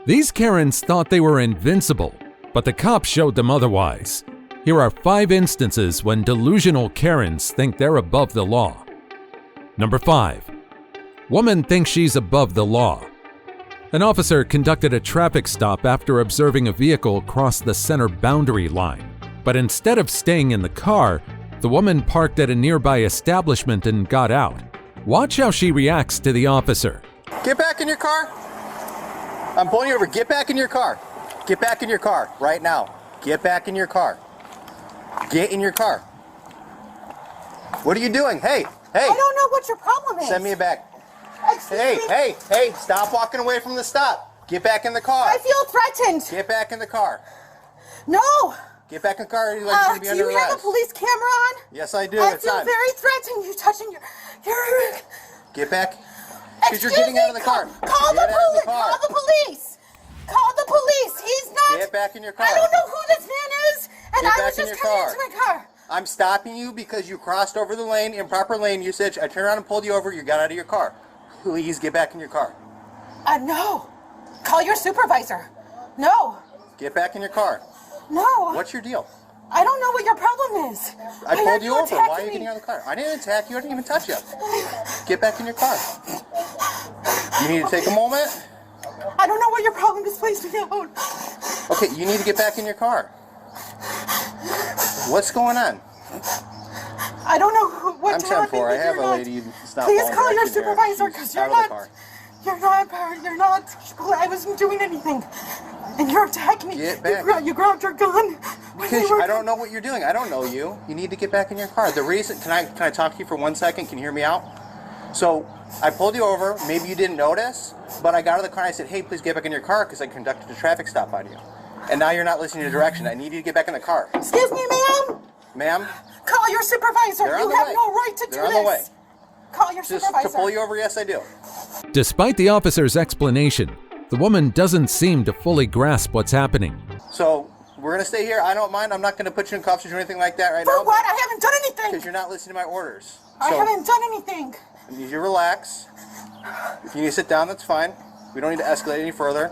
These Karens thought they were invincible, but the cops showed them otherwise. Here are 5 instances when delusional Karens think they're above the law. Number 5. Woman thinks she's above the law. An officer conducted a traffic stop after observing a vehicle cross the center boundary line. But instead of staying in the car, the woman parked at a nearby establishment and got out. Watch how she reacts to the officer. Get back in your car. I'm pulling you over. Get back in your car. Get back in your car right now. Get back in your car. Get in your car. What are you doing? Hey. I don't know what your problem is. Send me back. Excuse me? Hey, stop walking away from the stop. Get back in the car. I feel threatened. Get back in the car. No. Get back in the car. You're going to be under arrest. Do you have a police camera on? Yes, I do. I It's feel on. very threatened. You're touching your... Get back. Because you're getting out of the car. Call the police. Call the police. Call the police. He's not... Get back in your car. I don't know who this man is, and I was just coming into my car. I'm stopping you because you crossed over the lane, improper lane usage. I turned around and pulled you over. You got out of your car. Please get back in your car. No. Call your supervisor. No. Get back in your car. No. What's your deal? I don't know what your problem is. I pulled you over. Why are you getting out of the car? I didn't attack you. I didn't even touch you. Get back in your car. You need to take a moment. I don't know what your problem is. Please leave me alone. Okay, you need to get back in your car. What's going on? I don't know what to I'm 10-4. I have a lady. Please call your supervisor because you're not. I wasn't doing anything, and you're attacking me. Get back. You grabbed your gun. Because I don't know what you're doing. I don't know you. You need to get back in your car. The reason, can I talk to you for 1 second? Can you hear me out? So I pulled you over. Maybe you didn't notice, but I got out of the car and I said, hey, please get back in your car because I conducted a traffic stop on you. And now you're not listening to direction. I need you to get back in the car. Excuse me, ma'am. Ma'am? Call your supervisor. You have no right to do this. They're on the way. Call your supervisor. To pull you over, yes, I do. Despite the officer's explanation, the woman doesn't seem to fully grasp what's happening. So we're going to stay here. I don't mind. I'm not going to put you in cuffs or anything like that right now. For what? I haven't done anything. Because you're not listening to my orders. I haven't done anything. I need you to relax. If you need to sit down, that's fine. We don't need to escalate any further.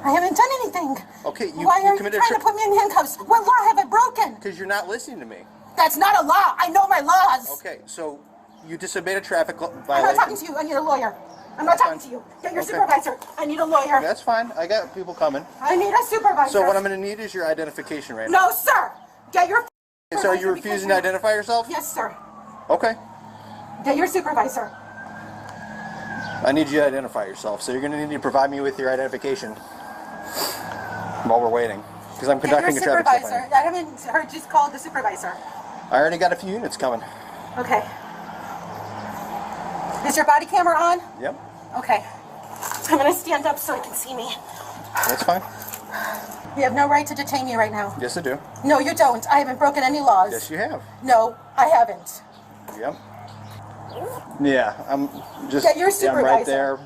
I haven't done anything. Okay, Why are you trying to put me in handcuffs? What law have I broken? Because you're not listening to me. That's not a law. I know my laws. Okay, so you disobeyed a traffic violation. I'm not talking to you. I need a lawyer. I'm not talking to you. Get your supervisor. I need a lawyer. That's fine. I got people coming. I need a supervisor. So what I'm going to need is your identification right now. No, sir. Get your So are you refusing to identify yourself? Yes, sir. Okay. Get your supervisor. I need you to identify yourself. So you're going to need to provide me with your identification while we're waiting. Because I'm conducting a traffic stop. I haven't heard you call the supervisor. I already got a few units coming. Okay. Is your body camera on? Yep. Okay. I'm going to stand up so you can see me. That's fine. You have no right to detain me right now. Yes, I do. No, you don't. I haven't broken any laws. Yes, you have. No, I haven't. Yep. Yeah, I'm just. Get your supervisor. I'm right there,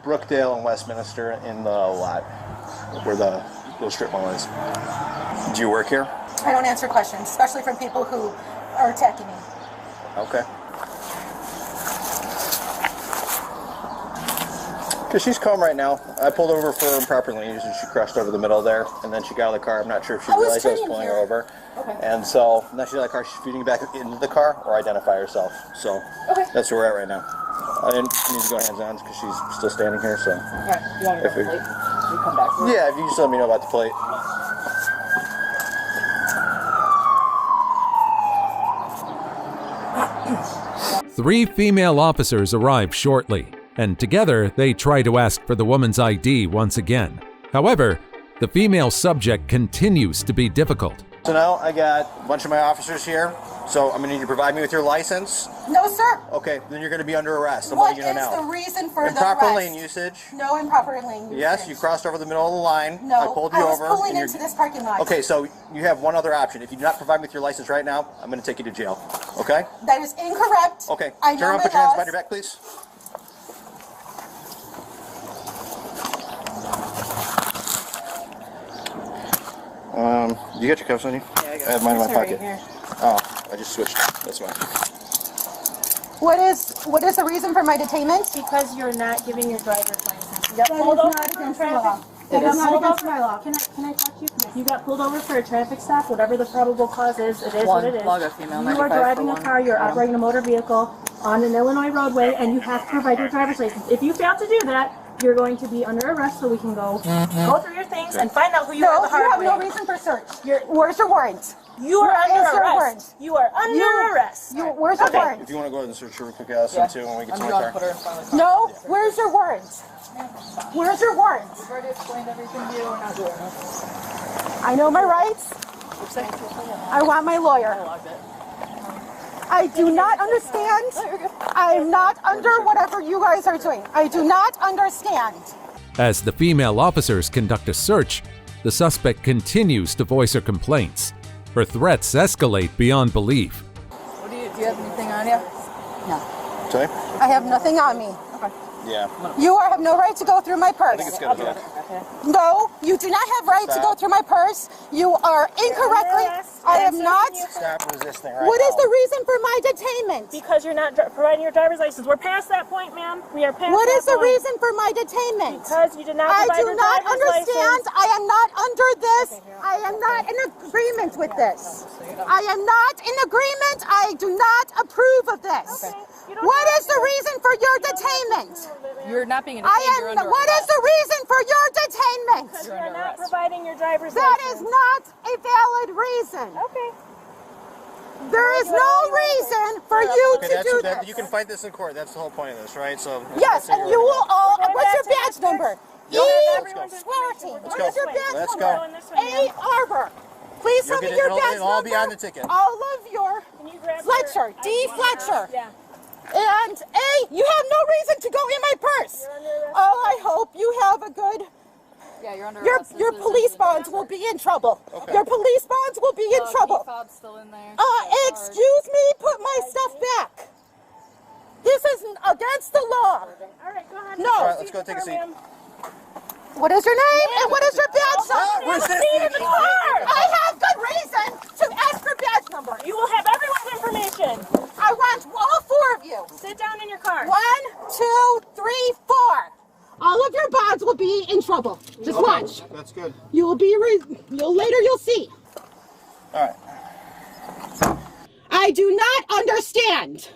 Brookdale and Westminster in the lot where the little strip mall is. Do you work here? I don't answer questions, especially from people who are attacking me. Okay. Because she's calm right now. I pulled over for improper lane usage and she crushed over the middle there, and then she got out of the car. I'm not sure if she realized I was pulling her over. Okay. And so now she's out of the car. She's feeding back into the car or identify herself. So that's where we're at right now. I didn't need to go hands-on because she's still standing here. So. All right. You want to know the plate? You come back. Yeah, if you just let me know about the plate. Three female officers arrive shortly, and together they try to ask for the woman's ID once again. However, the female subject continues to be difficult. So now I got a bunch of my officers here, so I'm going to need you to provide me with your license. No, sir. Okay, then you're going to be under arrest. What is the reason for the arrest? Improper lane usage. No improper lane usage. Yes, you crossed over the middle of the line. No, I pulled you over. I was pulling into this parking lot. Okay, so you have one other option. If you do not provide me with your license right now, I'm going to take you to jail. Okay? That is incorrect. Okay. I Turn know around, my put your hands laws. behind your back, please. You got your cuffs on you? Yeah, I got I have mine in my pocket. Right here. Oh, I just switched. That's fine. What is the reason for my detainment? Because you're not giving your driver's license. Yep. Pulled over That is for not against traffic. the law. That is not against my law. Can I talk to you? You got pulled over for a traffic stop. Whatever the probable cause is, it is what it is. Log a female, You are 95 driving for a one. car. You're operating a motor vehicle on an Illinois roadway, and you have to provide your driver's license. If you fail to do that, you're going to be under arrest. So we can go through your things and find out who you are No, the hard you have way. no reason for search. Where's your warrant? You are Where under is your arrest. warrant? You are under arrest. Where's your warrant? If you want to go ahead and search her real quick, I'll send too when we get to my I'm car. gonna put her in front of the car. No, where's your warrant? Where's your warrant? I've already explained everything to you. We're not doing this. I know my rights. I want my lawyer. I do not understand. I'm not under whatever you guys are doing. I do not understand. As the female officers conduct a search, the suspect continues to voice her complaints. Her threats escalate beyond belief. Do you have anything on you? No. Sorry? I have nothing on me. Yeah. You have no right to go through my purse. I think it's good. Yeah. No, you do not have right to go through my purse. You are incorrectly. I am not. Stop resisting right What is now. the reason for my detainment? Because you're not providing your driver's license. We're past that point, ma'am. We are past What that is the point. reason for my detainment? Because you did not I provide do your not driver's understand. license. I am not under this. I am not in agreement with this. I am not in agreement. I do not approve of this. What is the reason for your detainment? You're not being detained. You're under What is arrest. the reason for your detainment? Because you are not providing your driver's That is license. not a valid reason. Okay. There is no reason for you Okay, to do that, this. you can fight this in court. That's the whole point of this, right? So. Yes, and you will all. What's your badge number? Yeah, let's go. Swearty. Let's What go. is your badge Let's number? go. A. Arbor. Please tell me your badge it'll all be on number. the ticket. All of your Can you grab Fletcher. your D. ID? Fletcher. Yeah. And A. You have no reason to go in my purse. You're under arrest. Oh, I hope you have a good. Yeah, you're under Your arrest. your police bonds will be in trouble. Okay. Your police bonds will be in trouble. Fob's still in there. Excuse me. Put my stuff back. This is against the law. All right, go ahead. No. All right, let's go take a seat. What is your name and what is your badge number? resisting. In the car. I have good reason to ask for badge number. You will have everyone's information. I want all four of you. Sit down in your car. 1, 2, 3, 4. All of your bonds will be in trouble. Just watch. That's good. You will be. You'll see. All right. I do not understand.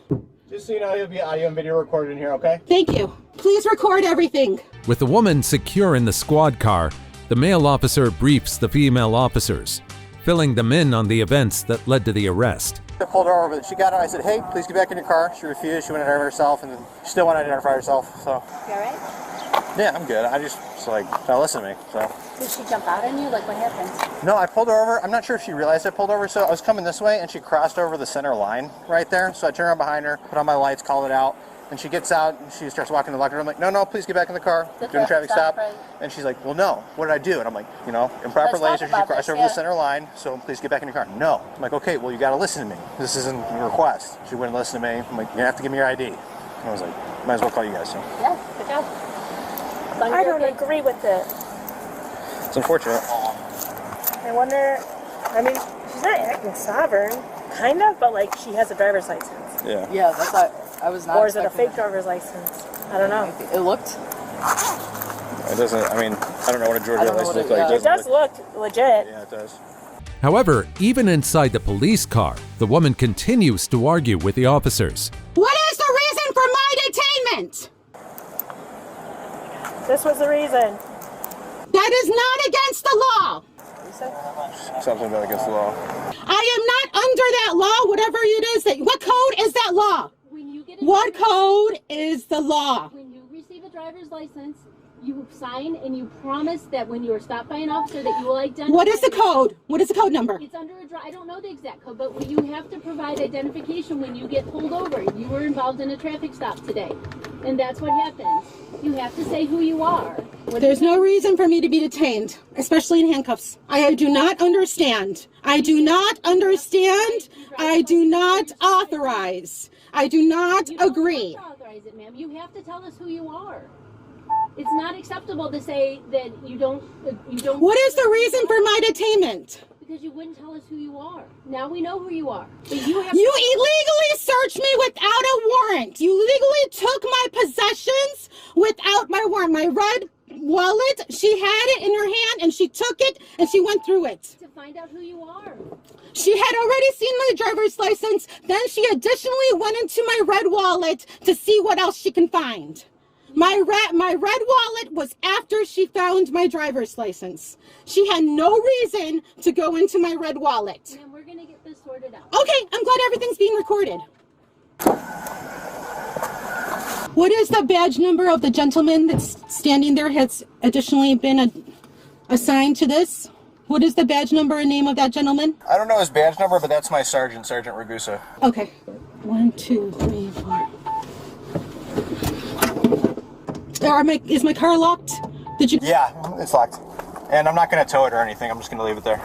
Just so you know, it'll be audio and video recorded in here, okay? Thank you. Please record everything. With the woman secure in the squad car, the male officer briefs the female officers, filling them in on the events that led to the arrest. I pulled her over. She got out. I said, "Hey, please get back in your car." She refused. She went to identify herself, and then she still went to identify herself. So. You alright? Yeah, I'm good. I just like, now listen to me. So. Did she jump out on you? Like, what happened? No, I pulled her over. I'm not sure if she realized I pulled over. So I was coming this way, and she crossed over the center line right there. So I turned around behind her, put on my lights, called it out. And she gets out, and she starts walking to the locker room. I'm like, no, please get back in the car. Doing a traffic stop. Right? And she's like, well, no. What did I do? And I'm like, improper Let's lane. talk So she about crossed this, over yeah. the center line. So please get back in your car. No. I'm like, okay, well, you got to listen to me. This isn't a request. She wouldn't listen to me. I'm like, you have to give me your ID. And I was like, might as well call you guys. So Yeah, good job. I don't agree with it. it's unfortunate. I wonder, I mean, she's not acting sovereign, kind of, but like she has a driver's license. Yeah. Yeah, that's not. I was not. Or is it a expecting fake driver's license? I don't know. It looked. It doesn't. I mean, I don't know what a Georgia I don't know license what looks it- like. yeah. It does look legit. Yeah, it does. However, even inside the police car, the woman continues to argue with the officers. What is the reason for my detainment? This was the reason. That is not against the law. Something that against the law. I am not under that law, whatever it is. What code is that law? When you get a What code is the law? when you receive a driver's license, you sign and you promise that when you are stopped by an officer that you will identify. What is the code? What is the code number? It's under I don't know the exact code, but you have to provide identification when you get pulled over. You were involved in a traffic stop today, and that's what happens. You have to say who you are. There's no reason for me to be detained, especially in handcuffs. I do not understand. I do not understand. I do not authorize. I do not You don't agree. have to authorize it, ma'am. You have to tell us who you are. It's not acceptable to say that you don't. What is the reason for my detainment? Because you wouldn't tell us who you are. Now we know who you are. But you have. You illegally searched me without a warrant. You legally took my possessions without my warrant. My red wallet. She had it in her hand and she took it and she went through it. To find out who you are. She had already seen my driver's license. Then she additionally went into my red wallet to see what else she can find. My red wallet was after she found my driver's license. She had no reason to go into my red wallet. And we're gonna get this sorted out. Okay, I'm glad everything's being recorded. What is the badge number of the gentleman that's standing there has additionally been assigned to this? What is the badge number and name of that gentleman? I don't know his badge number, but that's my sergeant, Sergeant Ragusa. Okay. 1, 2, 3, 4. Is my car locked? Did you? Yeah, it's locked. And I'm not going to tow it or anything. I'm just going to leave it there.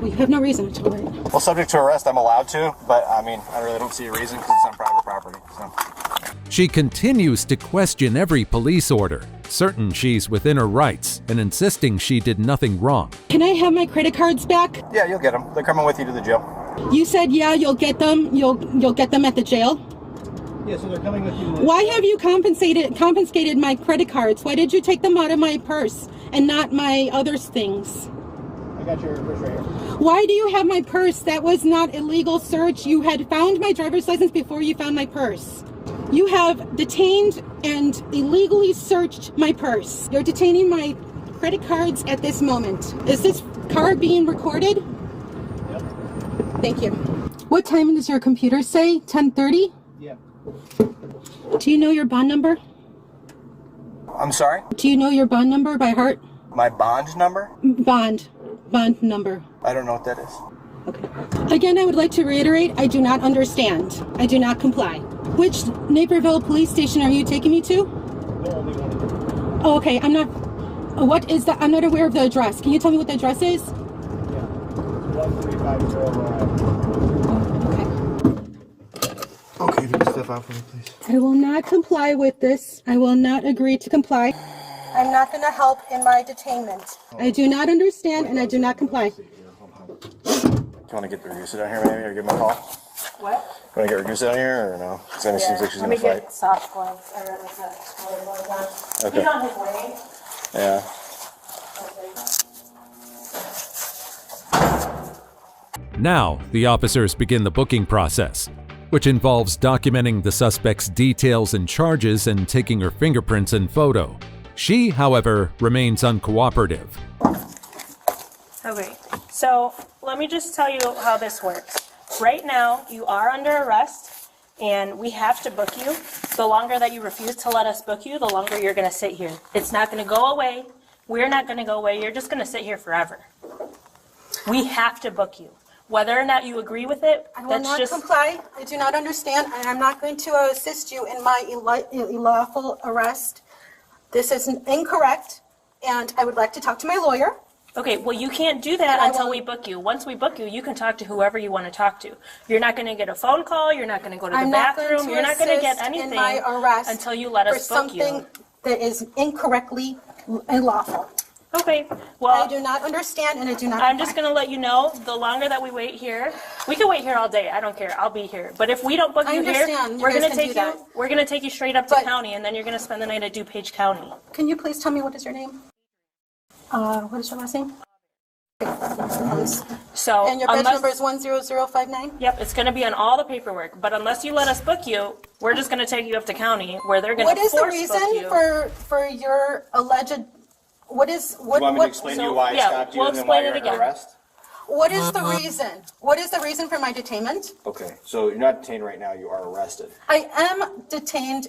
We have no reason to tow it. Well, subject to arrest, I'm allowed to, but I mean, I really don't see a reason because it's on private property. So. She continues to question every police order, certain she's within her rights and insisting she did nothing wrong. Can I have my credit cards back? Yeah, you'll get them. They're coming with you to the jail. You said, yeah, you'll get them. You'll get them at the jail. Yeah, so they're coming with you. Why have you confiscated my credit cards? Why did you take them out of my purse and not my other things? I got your purse right here. Why do you have my purse? That was not illegal search. You had found my driver's license before you found my purse. You have detained and illegally searched my purse. You're detaining my credit cards at this moment. Is this car being recorded? Yep. Thank you. What time does your computer say? 10:30? Yep. Do you know your bond number? I'm sorry? Do you know your bond number by heart? My bond number? Bond number. I don't know what that is. Okay. Again, I would like to reiterate, I do not understand. I do not comply. Which Naperville police station are you taking me to? The only one. Oh, okay. I'm not. What is that? I'm not aware of the address. Can you tell me what the address is? Yeah. 1350 Okay. Okay, you can step out for me, please. I will not comply with this. I will not agree to comply. I'm not going to help in my detainment. I do not understand and I do not comply. Do you want to get Ragusa down here maybe, or give him a call? What? You want to get Ragusa down here, or no? Because then it seems like she's Let going me to fight. get soft gloves. I rather have color gloves on. Okay. He's on his way. Yeah. Now, the officers begin the booking process, which involves documenting the suspect's details and charges and taking her fingerprints and photo. She, however, remains uncooperative. Okay, so let me just tell you how this works. Right now, you are under arrest, and we have to book you. The longer that you refuse to let us book you, the longer you're going to sit here. It's not going to go away. We're not going to go away. You're just going to sit here forever. We have to book you. Whether or not you agree with it, I will that's not just... comply. I do not understand, and I'm not going to assist you in my unlawful arrest. This is incorrect, and I would like to talk to my lawyer. Okay, well, you can't do that I until will- we book you. Once we book you, you can talk to whoever you want to talk to. You're not going to get a phone call. You're not going to go to the I'm not going bathroom. to You're not going to get assist anything in my arrest until you let us for book something you. that is incorrectly unlawful. Okay, I well, do not understand, and I do not I'm comply. just going to let you know, the longer that we wait here, we can wait here all day. I don't care. I'll be here. But if we don't book I you here, understand. You we're guys going to can do take that. you. We're going to take you straight up to But- county, and then you're going to spend the night at DuPage County. Can you please tell me what is your name? What is your last name? So And your badge unless, number is 10059? Yep, it's going to be on all the paperwork. But unless you let us book you, we're just going to take you up to county, where they're going What to is the force reason book you. for your alleged, what is, what, You want me to what, explain so- to you why I yeah, stopped you we'll and then why explain you're it under again. arrest? what is the reason? What is the reason for my detainment? Okay, so you're not detained right now, you are arrested. I am detained,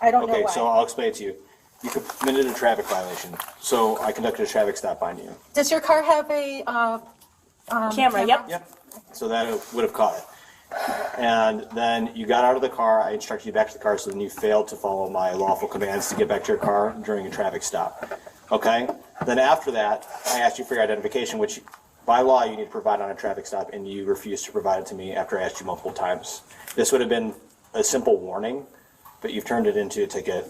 I don't know Okay, why. so I'll explain it to you. You committed a traffic violation, so I conducted a traffic stop on you. Does your car have a Camera, yep. Yep. So that would have caught it. And then you got out of the car, I instructed you back to the car, so then you failed to follow my lawful commands to get back to your car during a traffic stop. Okay? Then after that, I asked you for your identification, which by law you need to provide on a traffic stop, and you refused to provide it to me after I asked you multiple times. This would have been a simple warning, but you've turned it into a ticket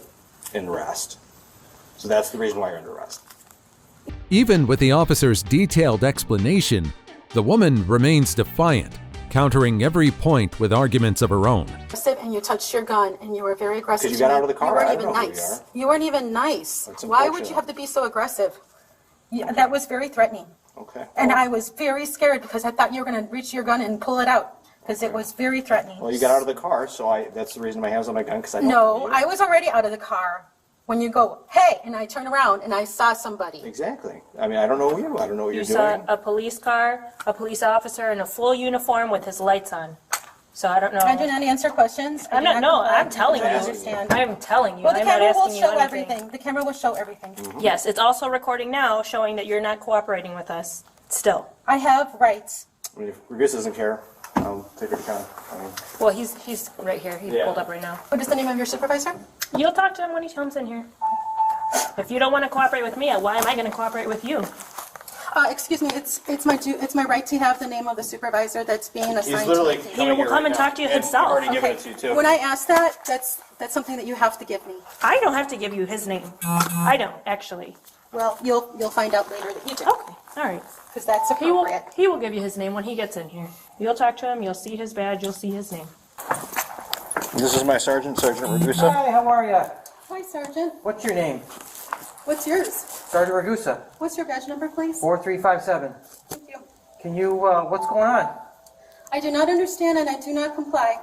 and arrest. So that's the reason why you're under arrest. Even with the officer's detailed explanation, the woman remains defiant, countering every point with arguments of her own. And you touched your gun and you were very aggressive. Because you got out of the car? You weren't I even don't know who nice. you are. You weren't even nice. That's Why would unfortunate. you have to be so aggressive? Yeah, that was very threatening. Okay. And I was very scared because I thought you were going to reach your gun and pull it out because it was very threatening. Well, you got out of the car, so that's the reason my hands on my gun, because I don't know No, you. I was already out of the car when you go, hey, and I turn around and I saw somebody. Exactly. I mean, I don't know you. I don't know what You you're saw doing. a police car, a police officer in a full uniform with his lights on. So I don't know. I do not answer questions. I I'm do not, no, comply. I'm telling I you. understand. I'm telling you. Well, the I'm not camera will asking you show anything. everything. The camera will show everything. Yes, it's also recording now, showing that you're not cooperating with us still. I have rights. I mean, if Regus doesn't care, I'll take her to count. I mean, Well, he's right here. He's Yeah. pulled up right now. What is the name of your supervisor? You'll talk to him when he comes in here. If you don't want to cooperate with me, why am I going to cooperate with you? Excuse me, it's my right to have the name of the supervisor that's being assigned he's literally to me. coming will here come right and now. talk to you And himself. I've already given it to you, too. When I ask that, that's something that you have to give me. I don't have to give you his name. I don't, actually. Well, you'll find out later that you do. Okay, all right. Because that's He will, appropriate. he will give you his name when he gets in here. You'll talk to him, you'll see his badge, you'll see his name. This is my sergeant, Sergeant Ragusa. Hi, how are you? Hi, Sergeant. What's your name? What's yours? Sergeant Ragusa, What's your badge number, please? 4357. Thank you. Can you, what's going on? I do not understand and I do not comply.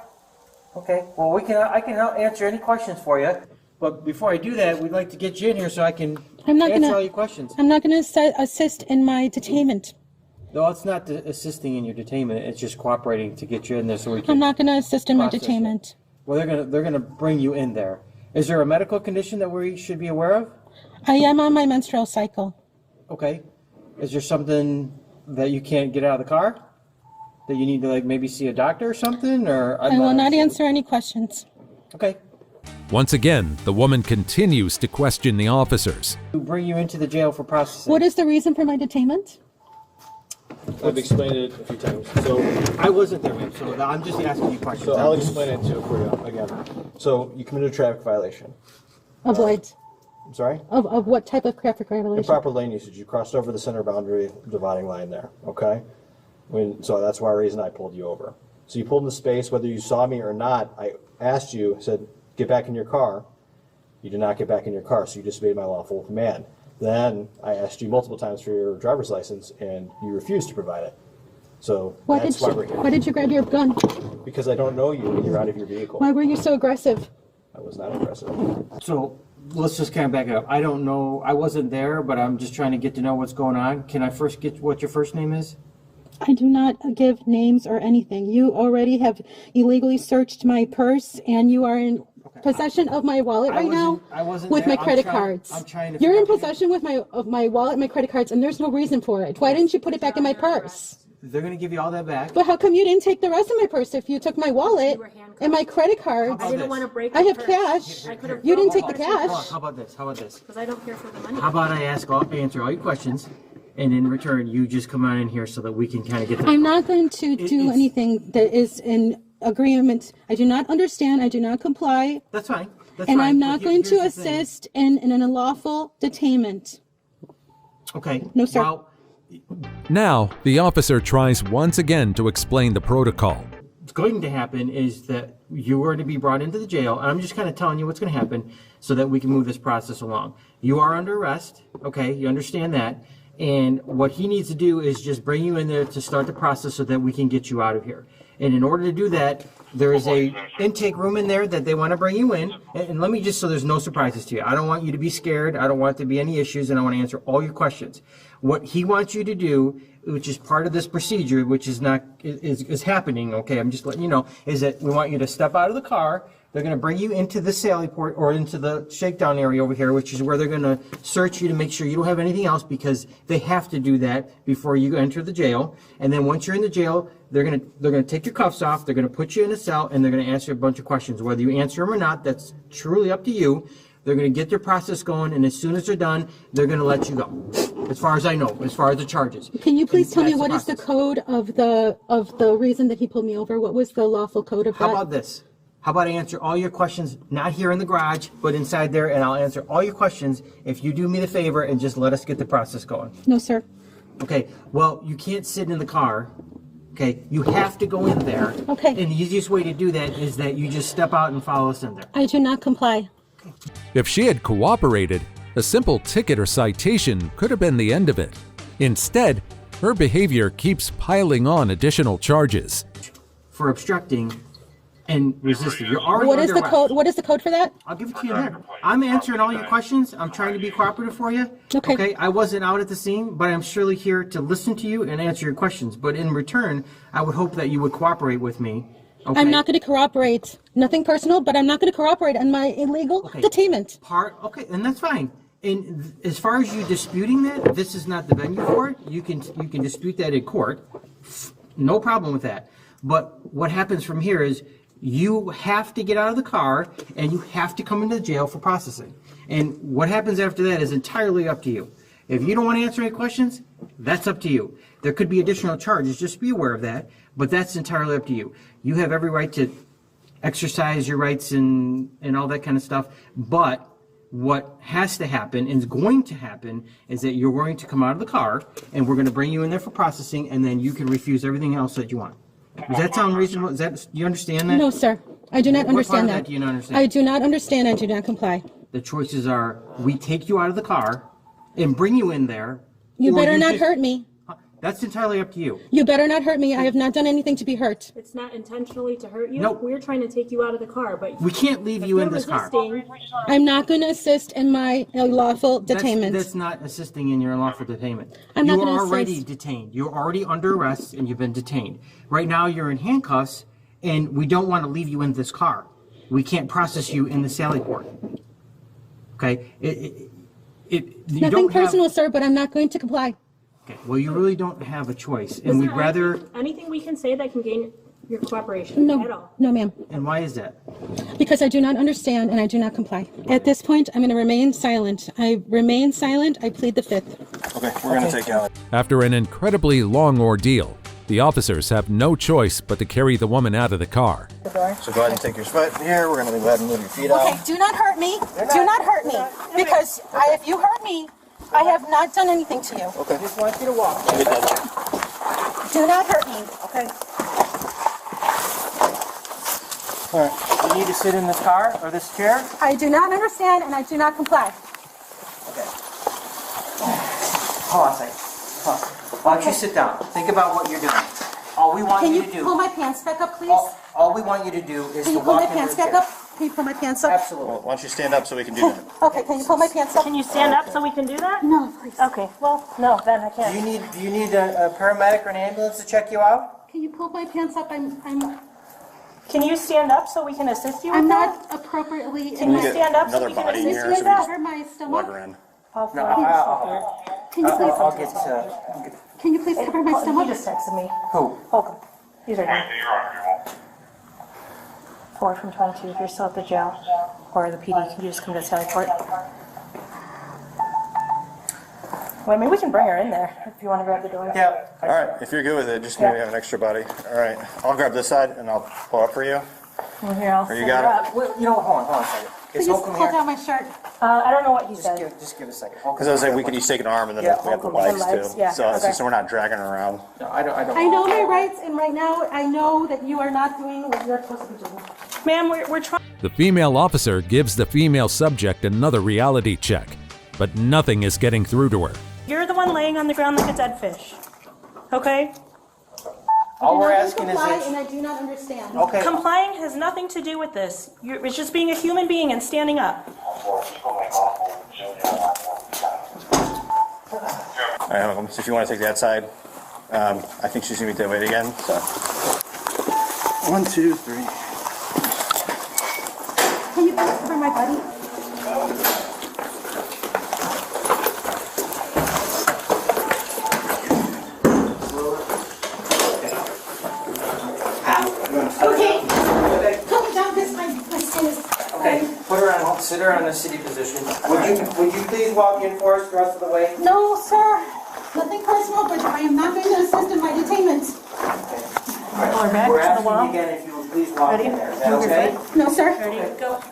Okay, well, I can help answer any questions for you. But before I do that, we'd like to get you in here so I can I'm not answer gonna- all your questions. I'm not going to assist in my detainment. No, it's not assisting in your detainment. It's just cooperating to get you in there so we can. I'm not going to assist in my Process it. detainment. Well, they're gonna bring you in there. Is there a medical condition that we should be aware of? I am on my menstrual cycle. Okay. Is there something that you can't get out of the car? That you need to like maybe see a doctor or something? Or I will not answer any questions. Okay. Once again, the woman continues to question the officers. We bring you into the jail for processing. What is the reason for my detainment? I've explained it a few times. So I wasn't there, ma'am, so I'm just asking you questions. So I'll explain it to for you again. So you committed a traffic violation. Of what? I'm sorry? Of what type of traffic violation? Improper lane usage. You crossed over the center boundary dividing line there, okay? So that's why reason I pulled you over. So you pulled in the space, whether you saw me or not, I asked you, said, get back in your car. You did not get back in your car, so you disobeyed my lawful command. Then I asked you multiple times for your driver's license, and you refused to provide it. So that's why we're here. Why did you grab your gun? Because I don't know you when you're out of your vehicle. Why were you so aggressive? I was not aggressive. So let's just kind of back it up. I don't know, I wasn't there, but I'm just trying to get to know what's going on. Can I first get what your first name is? I do not give names or anything. You already have illegally searched my purse, and you are in possession of my wallet right now I wasn't with there. my credit I'm cards. trying to You're in figure out- possession of my wallet and my credit cards, and there's no reason for it. Why didn't you put it back in my purse? They're going to give you all that back. But how come you didn't take the rest of my purse if you took my wallet and my credit cards? I didn't want to break I your have purse. cash. I could have You didn't take brought the my purse cash. How about this? How about this? Because I don't care for the money. How about I answer all your questions, and in return, you just come on in here so that we can kind of get the... I'm not going to do it's- anything that is in agreement. I do not understand. I do not comply. That's fine. That's And fine. I'm But not going to here's the thing. assist in an unlawful detainment. Okay. No, sir. Well, Now, the officer tries once again to explain the protocol. what's going to happen is that you are to be brought into the jail. And I'm just kind of telling you what's going to happen so that we can move this process along. You are under arrest. Okay. You understand that. And what he needs to do is just bring you in there to start the process so that we can get you out of here. And in order to do that, there is a intake room in there that they want to bring you in. And let me just, so there's no surprises to you. I don't want you to be scared. I don't want there to be any issues, and I want to answer all your questions. What he wants you to do, which is part of this procedure, which is not, is happening, okay, I'm just letting you know, is that we want you to step out of the car. They're going to bring you into the sally port or into the shakedown area over here, which is where they're going to search you to make sure you don't have anything else, because they have to do that before you enter the jail. And then once you're in the jail, they're going to take your cuffs off, they're going to put you in a cell, and they're going to answer a bunch of questions. Whether you answer them or not, that's truly up to you. They're going to get their process going, and as soon as they're done, they're going to let you go. As far as I know, as far as the charges. Can you please tell me That's what is the process. code of the reason that he pulled me over? What was the lawful code of that? How about this? How about I answer all your questions, not here in the garage, but inside there, and I'll answer all your questions if you do me the favor and just let us get the process going. No, sir. Okay, well, you can't sit in the car Okay, you have to go in there. Okay. And the easiest way to do that is that you just step out and follow us in there. I do not comply. If she had cooperated, a simple ticket or citation could have been the end of it. Instead, her behavior keeps piling on additional charges. For obstructing and resisting. You're already What is under the arrest. code? What is the code for that? I'll give it to you there. I'm answering all your questions. I'm trying to be cooperative for you. Okay. I wasn't out at the scene, but I'm surely here to listen to you and answer your questions. But in return, I would hope that you would cooperate with me. Okay? I'm not going to cooperate. Nothing personal, but I'm not going to cooperate on my illegal detainment. Okay, and that's fine. And as far as you disputing that, this is not the venue for it. You can dispute that in court. No problem with that. But what happens from here is you have to get out of the car and you have to come into the jail for processing. And what happens after that is entirely up to you. If you don't want to answer any questions, that's up to you. There could be additional charges, just be aware of that, but that's entirely up to you. You have every right to exercise your rights and all that kind of stuff, but what has to happen and is going to happen is that you're going to come out of the car and we're going to bring you in there for processing, and then you can refuse everything else that you want. Does that sound reasonable? Do you understand that? No, sir. I do not What understand part of that. do you not understand? I do not understand. I do not comply. The choices are, we take you out of the car and bring you in there. You or better not just- hurt me. That's entirely up to you. You better not hurt me. I have not done anything to be hurt. It's not intentionally to hurt you. Nope. We're trying to take you out of the car, but We can't leave if you you're in this car. resisting, I'm not going to assist in my lawful detainment. That's not assisting in your unlawful detainment. I'm not You gonna are already assist. detained. You're already under arrest and you've been detained. Right now you're in handcuffs and we don't want to leave you in this car. We can't process you in the Sally port. Okay? You Nothing don't have- personal, sir, but I'm not going to comply. Okay. Well, you really don't have a choice, and Is we'd there rather. anything we can say that can gain your cooperation at No, all. no, ma'am. And why is that? Because I do not understand and I do not comply. At this point, I'm going to remain silent. I remain silent. I plead the fifth. Okay, we're gonna take you out. After an incredibly long ordeal, the officers have no choice but to carry the woman out of the car. So go ahead and take your foot here. We're gonna go ahead and move your feet Okay, out. do not hurt me. Do not hurt me. Because if you hurt me, I have not done anything to you. Okay. Just want you to walk. Do not hurt me. Okay. All right. You need to sit in this car or this chair. I do not understand and I do not comply. Okay. Hold on a second. Hold on. Why don't you sit down? Think about what you're doing. All we want Can you you to do. pull my pants back up, please? All we want you to do is Can to you pull walk my into pants the back chair. up? Can you pull my pants up? Absolutely. Why don't you stand up so we can do that? Okay, can you pull my pants up? Can you stand up so we can do that? No, please. Okay, well, no, then I Do can't. you need a paramedic or an ambulance to check you out? Can you pull my pants up? Can you stand up so we can assist you with I'm that? not appropriately Can you get stand up so another we can body in assist here you so with we that? cover my Plug stomach? her in. I'll No, Can you please? I'll get. Can you please cover my He stomach? just texted me. Who? Holcomb. He's right here. 4 from 22, if you're still at the jail, or the PD, can you just come to Sally Port? Well, I mean, we can bring her in there, if you want to grab the door. Yeah. All right, if you're good with it, just maybe have an extra body. All right, I'll grab this side and I'll pull up for you. Well, here, I'll Or you set got her it? up. Well, you know, hold on a second. Is Please Holcomb pull here? down my shirt. I don't know what he said. Just give a second. Because I was saying we can each take an arm and then Yeah, we have the Holcomb, legs the legs, too. yeah, So it's okay. just so we're not dragging her around. No, I don't. I know my rights, and right now I know that you are not doing what you're supposed to be doing. Ma'am, we're trying. The female officer gives the female subject another reality check, but nothing is getting through to her. You're the one laying on the ground like a dead fish. Okay? All we're I do not asking is comply, that. and I do not understand. Okay. Complying has nothing to do with this. It's just being a human being and standing up. All right, Malcolm, so if you want to take that side, I think she's going to be that way again. So 1, 2, 3. Can you please cover my body? Okay. Put me down because my skin is... Okay. Put her on. Sit her on the city position. Would you please walk in for us the rest of the way? No, sir. Nothing personal, but I am not going to assist in my detainment. Pull her back We're to the asking wall. you again if you would please walk Ready? in there. Is that Move your okay? foot. No, sir. Ready? Go.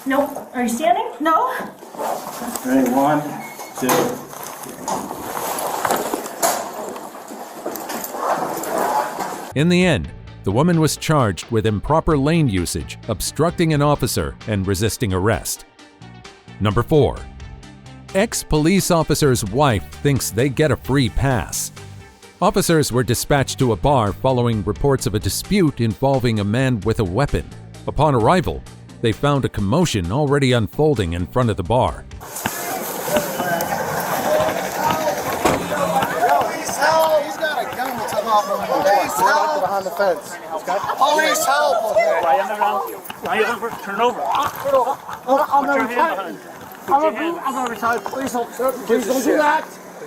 No. Are you standing? No. Ready, 1, 2. In the end, the woman was charged with improper lane usage, obstructing an officer, and resisting arrest. Number 4. Ex-police officer's wife thinks they get a free pass. Officers were dispatched to a bar following reports of a dispute involving a man with a weapon. Upon arrival, they found a commotion already unfolding in front of the bar. Behind the fence. Police help! Turn over. Put your hand behind. I'm a retired police officer. Please don't do that.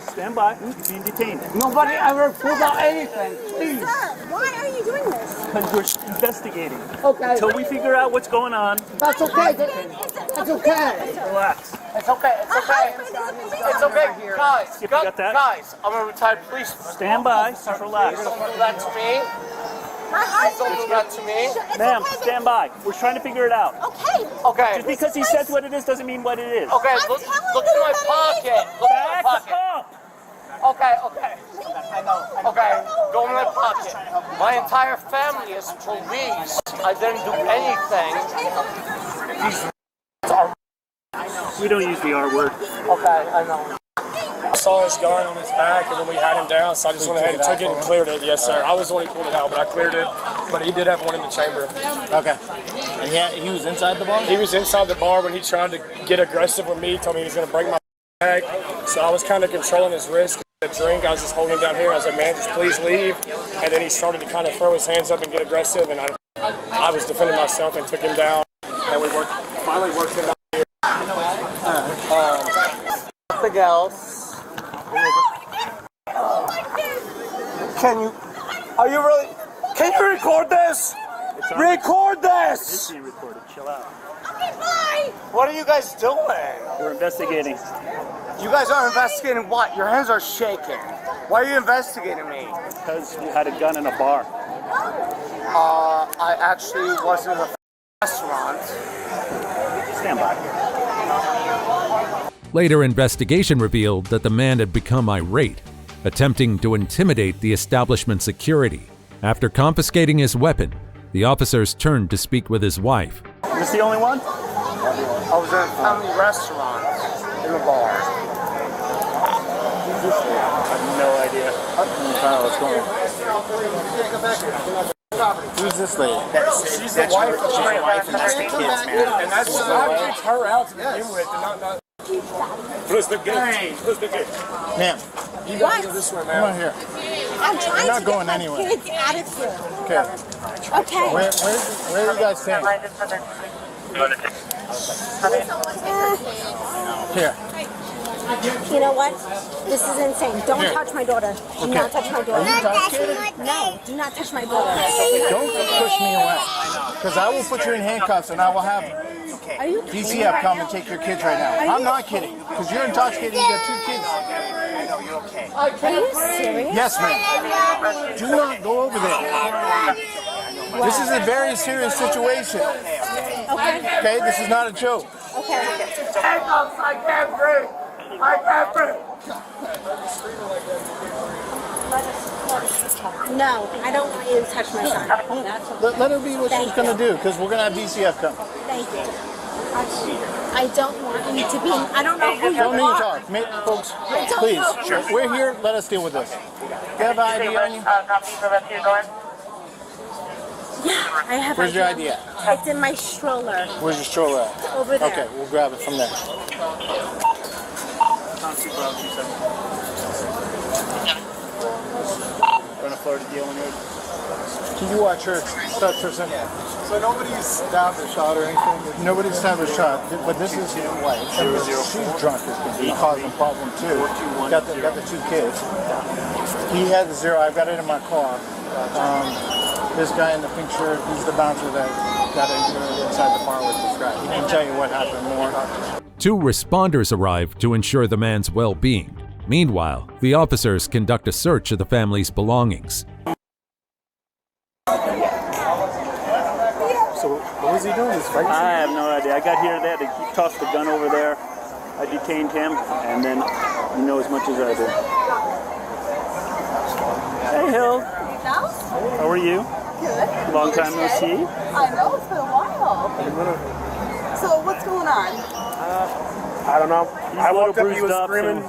Stand by. You're being detained. Nobody ever pulled out anything. Please. Sir, why are you doing this? Because we're investigating. Okay. Until we figure out what's going on. That's okay. That's okay. Relax. It's okay. It's okay. It's okay. Guys, If you got that. guys, I'm a retired police officer. Stand by. Just relax. Don't do that to me. Don't do that to me. Ma'am, stand by. We're trying to figure it out. Okay. Okay. Just because he says what it is doesn't mean what it is. Okay, look in my pocket. Look in my Back pocket. up. Okay. Okay, go in my pocket. My entire family is police. I didn't do anything. We don't use the R word. Okay, I know. I saw this guy on his back, and then we had him down, so I just went ahead and took it and cleared it. Yes, sir. I was the one who pulled it out, but I cleared it. But he did have one in the chamber. Okay. And he was inside the bar? He was inside the bar when he tried to get aggressive with me, told me he was going to break my back. So I was kind of controlling his wrist. The drink, I was just holding him down here. I was like, man, just please leave. And then he started to kind of throw his hands up and get aggressive, and I was defending myself and took him down. And we finally worked him out here. Nothing else. Are you really? Can you record this? Record this! It's being recorded. Chill out. What are you guys doing? We're investigating. You guys are investigating what? Your hands are shaking. Why are you investigating me? Because you had a gun in a bar. I actually was in a restaurant. Stand by. Later investigation revealed that the man had become irate, attempting to intimidate the establishment security. After confiscating his weapon, the officers turned to speak with his wife. Is this the only one? I was in a family restaurant in a bar. I have no idea. What's going on? Who's this lady? She's the wife. She's the wife, and that's the kids, man. And that's why it's her out to begin with, and not. Who's the gate? Who's the gate? Ma'am, You gotta go this way, man. come on here. I'm trying You're not to going get my anywhere. kids out of here. Okay. Okay. Where are you guys staying? Here. You know what? This is insane. Don't Here. touch my daughter. Do not touch my daughter. Are you intoxicated? No, do not touch my daughter. Don't push me away. Because I will put you in handcuffs and I will have Are you DCF come and take your kids right now. I'm not kidding. Because you're intoxicated, you got 2 kids. Are you serious? Yes, ma'am. Do not go over there. This is a very serious situation. Okay. Okay, this is not a joke. Okay. Handcuffs, I can't breathe. I can't breathe. No, I don't want you to touch my son. Let her be what she's going to do, because we're going to have DCF come. Thank you. I don't want you to be. I don't know who you Don't need to are. talk. Folks, please. We're here. Let us deal with this. Do you have an ID on you? Yeah, I have. Where's your ID at? It's in my stroller. Where's your stroller at? Over there. Okay, we'll grab it from there. Going to Florida deal when you're... Can you watch her? Stop for a second. So nobody's stabbed or shot or anything? Nobody's stabbed or shot, but this is his wife. She's drunk as can be, causing a problem too. Got the 2 kids. He had the 0. I've got it in my car. This guy in the pink shirt, he's the bouncer that got inside the bar with this guy. He can tell you what happened more. 2 responders arrived to ensure the man's well-being. Meanwhile, the officers conduct a search of the family's belongings. So what was he doing? He's fighting? I have no idea. I got here, they tossed the gun over there. I detained him, and then you know as much as I do. Hey, Hill. yourself? How are you? Good. Long time no see. I know, it's been a while. So what's going on? I don't know. I woke up, he was bruised up, screaming,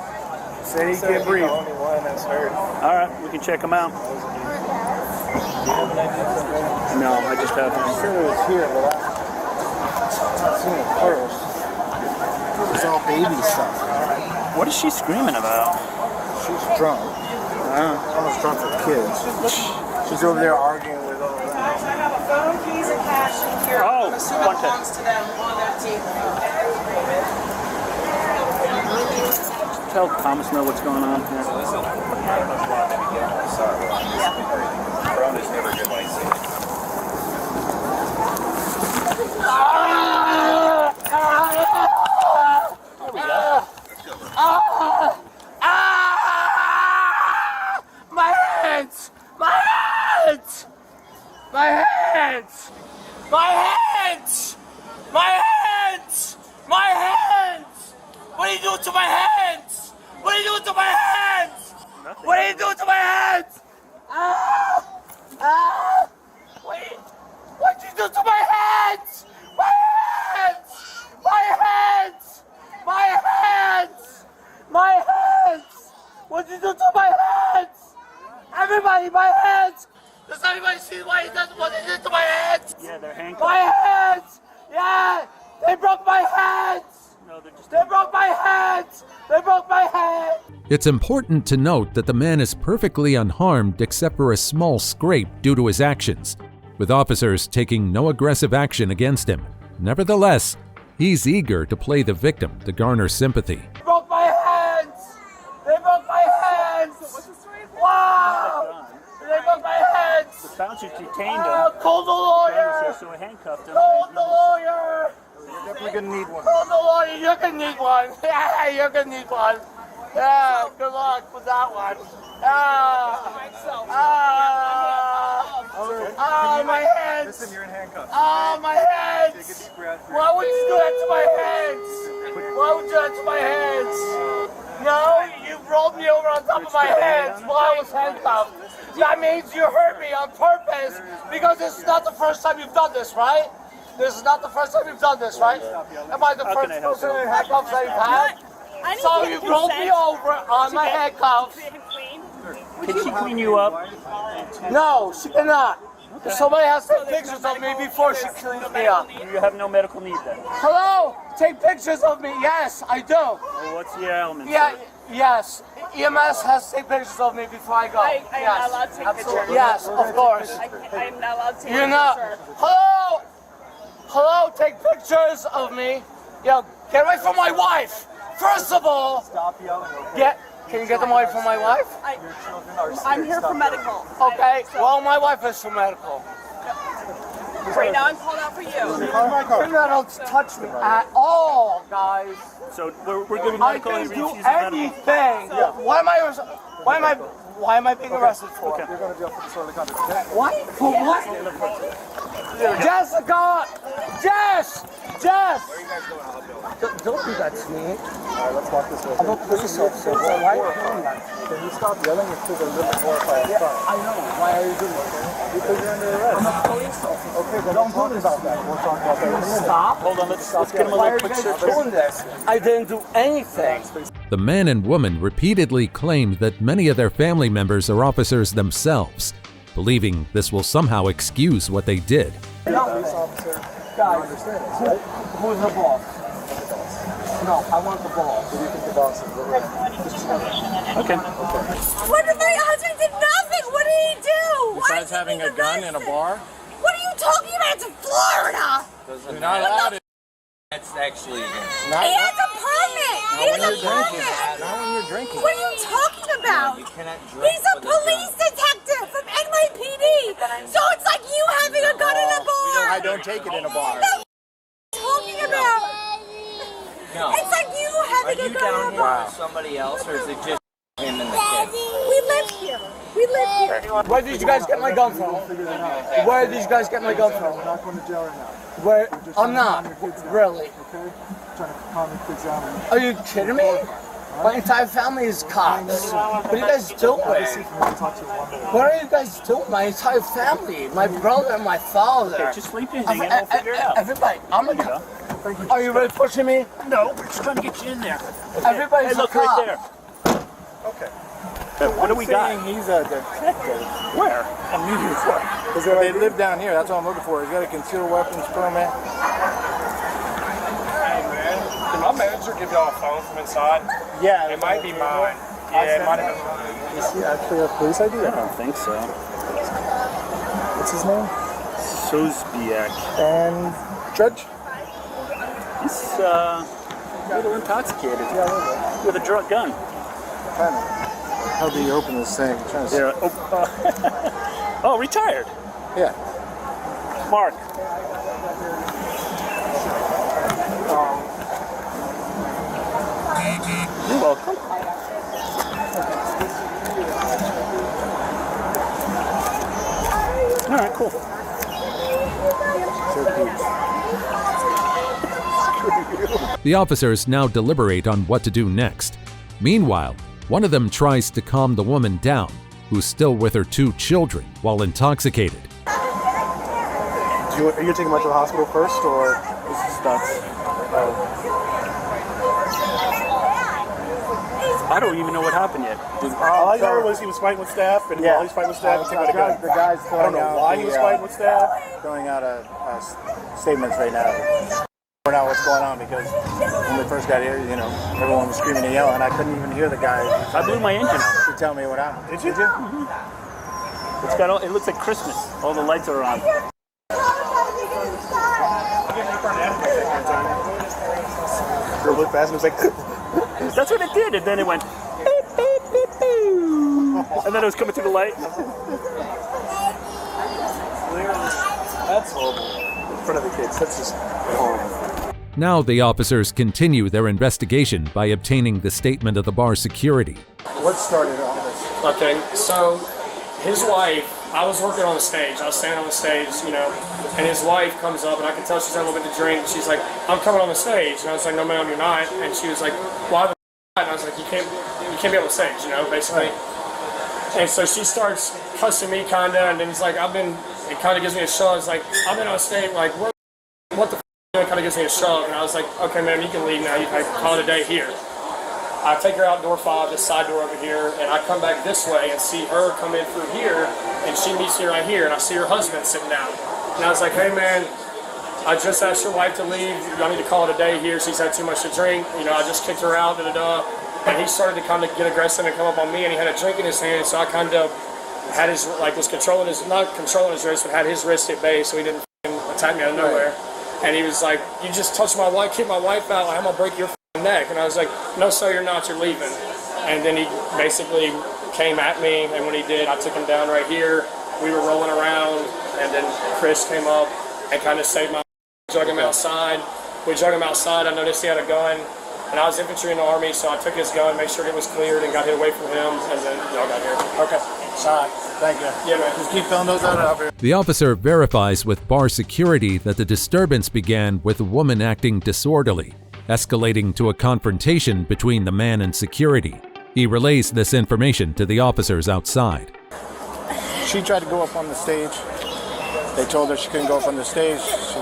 saying he can't breathe. All right, we can check him out. No, I just haven't. I said it was here, but I've seen it first. It's all baby stuff. What is she screaming about? She's drunk. Almost drunk for kids. She's over there arguing with all that. I have a phone, keys, and cash in here. Oh, I'm assuming it one belongs to them on that team. Tell Thomas know what's going on here. My hands! My hands! My hands! My hands! My hands! My hands! What are you doing to my hands? What are you doing to my hands? What are you doing to my hands? What you do to my hands? My hands! My hands! My hands! My hands! What you do to my hands? Everybody, my hands! Does anybody see what he did to my hands? Yeah, they're handcuffed. My hands! Yeah! They broke my hands! No, they're just... They broke my hands! They broke my hands! It's important to note that the man is perfectly unharmed except for a small scrape due to his actions, with officers taking no aggressive action against him. Nevertheless, he's eager to play the victim to garner sympathy. They broke my hands! They broke my hands! Wow! They broke my hands! The bouncers detained him. Call the lawyer! So we handcuffed him. Call the lawyer! You're definitely gonna need one. Call the lawyer! You're gonna need one! Yeah, you're gonna need one! Yeah, good luck with that one. My hands! Listen, you're in handcuffs. My hands! Take a deep breath. Why would you do that to my hands? Why would you do that to my hands? No, you rolled me over on top of my hands while I was handcuffed. That means you hurt me on purpose because this is not the first time you've done this, right? This is not the first time you've done this, right? Am I the first person in handcuffs that you've had? So you rolled me over on my handcuffs. Can she clean you up? No, she cannot. Somebody has to take pictures of me before she cleans me up. You have no medical need then? Hello? Take pictures of me. Yes, I do. Well, what's the ailment? Yeah, yes. EMS has to take pictures of me before I go. I am not allowed to take pictures. Yes, of course. I am not allowed to take You're pictures, not. sir. Hello? Hello? Take pictures of me. Yo, get away from my wife. First of all, Stop yelling, okay? can you get them away from my wife? Your children are sick. I'm here for Stop medical. Okay, well, my wife is for medical. Right now I'm called out for you. You're not allowed to touch me at all, guys. So we're giving I medical can and do refusing medical. anything. Why am I being arrested for? You're going to jail for disorderly conduct. What? For what? Jessica! Jess! Jess! Where are you guys going? I'll help you. Don't do that to me. Alright, let's walk this way. I'm a police officer. Why are you doing that? Can you stop yelling? It's because I'm a little horrified. Yeah, I know. Why are you doing that? Because you're under arrest. I'm a police officer. Okay, then don't talk about that. We'll talk about that in a minute. Stop. Hold on, let's get him a Why little are you quick guys search. doing this? I didn't do anything. The man and woman repeatedly claimed that many of their family members are officers themselves, believing this will somehow excuse what they did. Police officer. Guys, Understand this, right? who's the boss? No, I want the boss. What do you think the boss is? Okay. What did my husband did nothing? What did he do? Besides having a gun in a bar? What are you talking about? It's Florida. You're not allowed to. That's actually He has a permit. He has a permit. Not when you're drinking. What are you talking about? you cannot drink. He's a police detective from NYPD. So it's like you having a gun in a bar. I don't take it in a bar. What are you talking about? No. It's like you Are having a you gun down in a here bar. with somebody else, or is it just him and the kid? We live here. We live here. Where did you guys get my gun from? Where did you guys get my gun from? We're not going to jail right now. Where? We're just I'm trying to not. calm your kids down, Really. Okay? Trying to calm your kids down. Are you kidding me? My entire family is cops. What are you guys doing? What are you guys doing? My entire family, my brother and my father. Okay, just sleep in and we'll figure it out. Everybody, I'm a cop. Are you really pushing me? No, we're just trying to get you in there. Everybody's Hey, look a cop. right there. Okay. What do we got? He's a detective. Where? I'm new here. Because they live down here. That's what I'm looking for. He's got a concealed weapons permit. Hey, man. Did my manager give y'all a phone from inside? Yeah. It might be mine. Yeah, it might have been mine. Is he actually a police ID? I don't think so. What's his name? Sozbiak. And Judge? He's a little intoxicated. Yeah, a little bit. With a drug gun. Kind of. How do you open this thing? I'm trying to see. Oh, retired. Yeah. Mark. You're welcome. All right, cool. The officers now deliberate on what to do next. Meanwhile, one of them tries to calm the woman down, who's still with her 2 children while intoxicated. Are you going to take him out to the hospital first, or is this nuts? I don't even know what happened yet. All I heard was he was fighting with staff, and while he's fighting with staff, the guy's I don't know why he was fighting with staff. Going out statements right now. We're not what's going on, because when we first got here, everyone was screaming and yelling. I couldn't even hear the guy. I blew my engine out. To tell me what happened. Did you? Mm-hmm. It's got all, it looks like Christmas. All the lights are on. Real fast, and it was like. That's what it did, and then it went. And then it was coming through the light. That's horrible. In front of the kids. That's just horrible. Now the officers continue their investigation by obtaining the statement of the bar security. What started all this? Okay, so his wife, I was working on the stage. I was standing on the stage, and his wife comes up, and I can tell she's had a little bit to drink. She's like, "I'm coming on the stage." And I was like, "No, ma'am, you're not." And she was like, "Why the f-?" And I was like, you can't be on the stage, basically. Right. And so she starts cussing me, kinda, and then it's like, it kind of gives me a shove. It's like, I've been on stage, like, what the f***? It kind of gives me a shove, and I was like, okay, ma'am, you can leave now. You can call it a day here. I take her out door 5, this side door over here, and I come back this way and see her come in through here, and she meets me right here, and I see her husband sitting down. And I was like, hey, man, I just asked your wife to leave. I need to call it a day here. She's had too much to drink. I just kicked her out, da-da-da. And he started to kind of get aggressive and come up on me, and he had a drink in his hand, so I kind of had his, was controlling his, not controlling his wrist, but had his wrist at bay so he didn't attack me out of nowhere. And he was like, you just touched my wife, kicked my wife out, I'm going to break your neck. And I was like, no, sir, you're not, you're leaving. And then he basically came at me, and when he did, I took him down right here. We were rolling around, and then Chris came up and kind of saved my drug him outside. We drug him outside. I noticed he had a gun, and I was infantry in the Army, so I took his gun, made sure it was cleared, and got it away from him, and then y'all got here. Okay. All right. Thank you. Yeah, man. Just keep filling those out up here. The officer verifies with bar security that the disturbance began with the woman acting disorderly, escalating to a confrontation between the man and security. He relays this information to the officers outside. She tried to go up on the stage. They told her she couldn't go up on the stage. She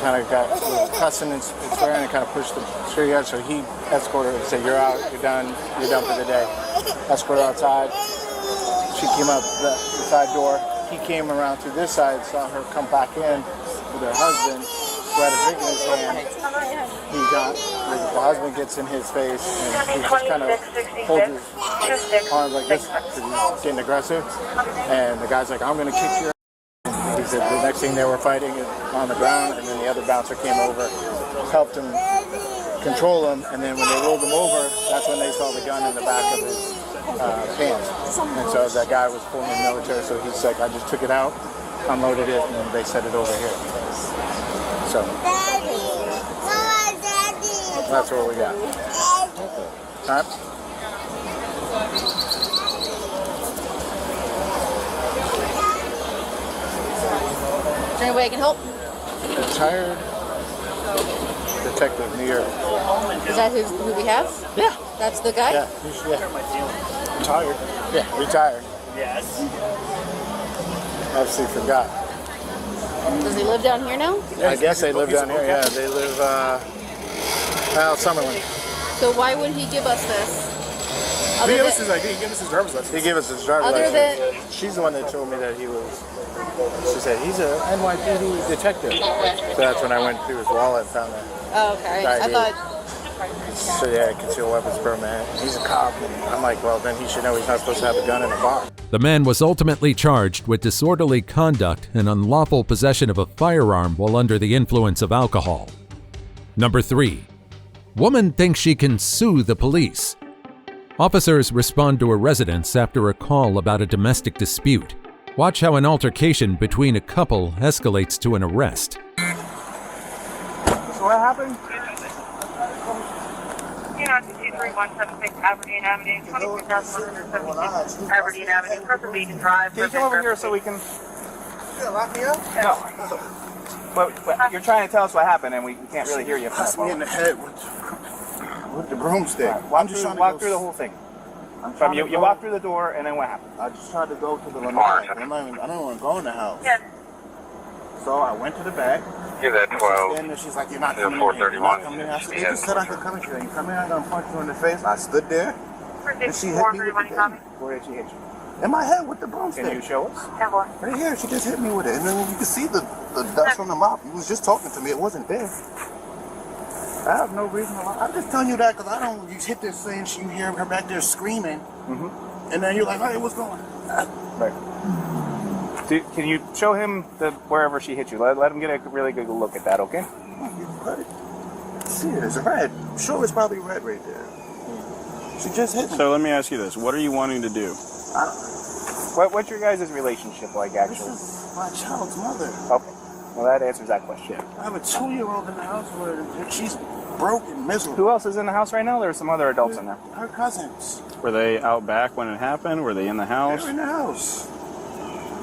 kind of got cussing and swearing and kind of pushed the security out. So he escorted her and said, "You're out. You're done for the day." Escorted her outside. She came out the side door. He came around through this side, saw her come back in with her husband, who had a drink in his hand. The husband gets in his face, and he just kind of holds his arms like this because he's getting aggressive. And the guy's like, "I'm going to kick your ass." He said the next thing they were fighting is on the ground, and then the other bouncer came over, helped him control him, and then when they rolled him over, that's when they saw the gun in the back of his pants. And so that guy was former military, so he's like, I just took it out, unloaded it, and then they set it over here. So that's what we got. All right. Is there any way I can help? Retired Detective New York. Is that who we have? Yeah. That's the guy? Yeah. Retired. Yeah, retired. Yes. Obviously forgot. Does he live down here now? I guess they live down here, yeah. They live, Summerlin. So why would he give us this? He gave us his ID, he gave us his driver's license. He gave us his driver's Other license. She's the one that told me that he was, she said, he's a NYPD detective. So that's when I went through his wallet and found that. Oh, okay. I thought... So yeah, concealed weapons permit. He's a cop. And I'm like, well, then he should know he's not supposed to have a gun in a bar. The man was ultimately charged with disorderly conduct and unlawful possession of a firearm while under the influence of alcohol. Number 3. Woman thinks she can sue the police. Officers respond to a residence after a call about a domestic dispute. Watch how an altercation between a couple escalates to an arrest. So what happened? 23176 Aberdeen Avenue, 22,176 Aberdeen Avenue, Purple Beacon Drive. Can you come over here so we can... You gonna lock me up? No. But you're trying to tell us what happened and we can't really hear you. Punch me in the head with the broomstick. Walk through the whole thing. You walk through the door and then what happened? I just tried to go to the lanai. I don't want to go in the house. Yes. So I went to the back. Give that 12. And she's like, you're not coming in here. You're not coming in here. I said, they just said I could come in here. You come in, I'm going to punch you in the face. I stood there. And she hit me with the thing. Where did she hit you? In my head with the broomstick. Can you show us? Right here. She just hit me with it. And then you can see the dust from the mop. He was just talking to me. It wasn't there. I have no reason to lie. I'm just telling you that because I don't. You hit this thing, you hear her back there screaming. And then you're like, hey, what's going on? Right. Can you show him wherever she hit you? Let him get a really good look at that, okay? See, it's red. I'm sure it's probably red right there. She just hit me. So let me ask you this. What are you wanting to do? What's your guys' relationship like, actually? This is my child's mother. Okay. Well, that answers that question. I have a 2-year-old in the house where she's broken, miserable. Who else is in the house right now? There are some other adults in there. Her cousins. Were they out back when it happened? Were they in the house? They're in the house.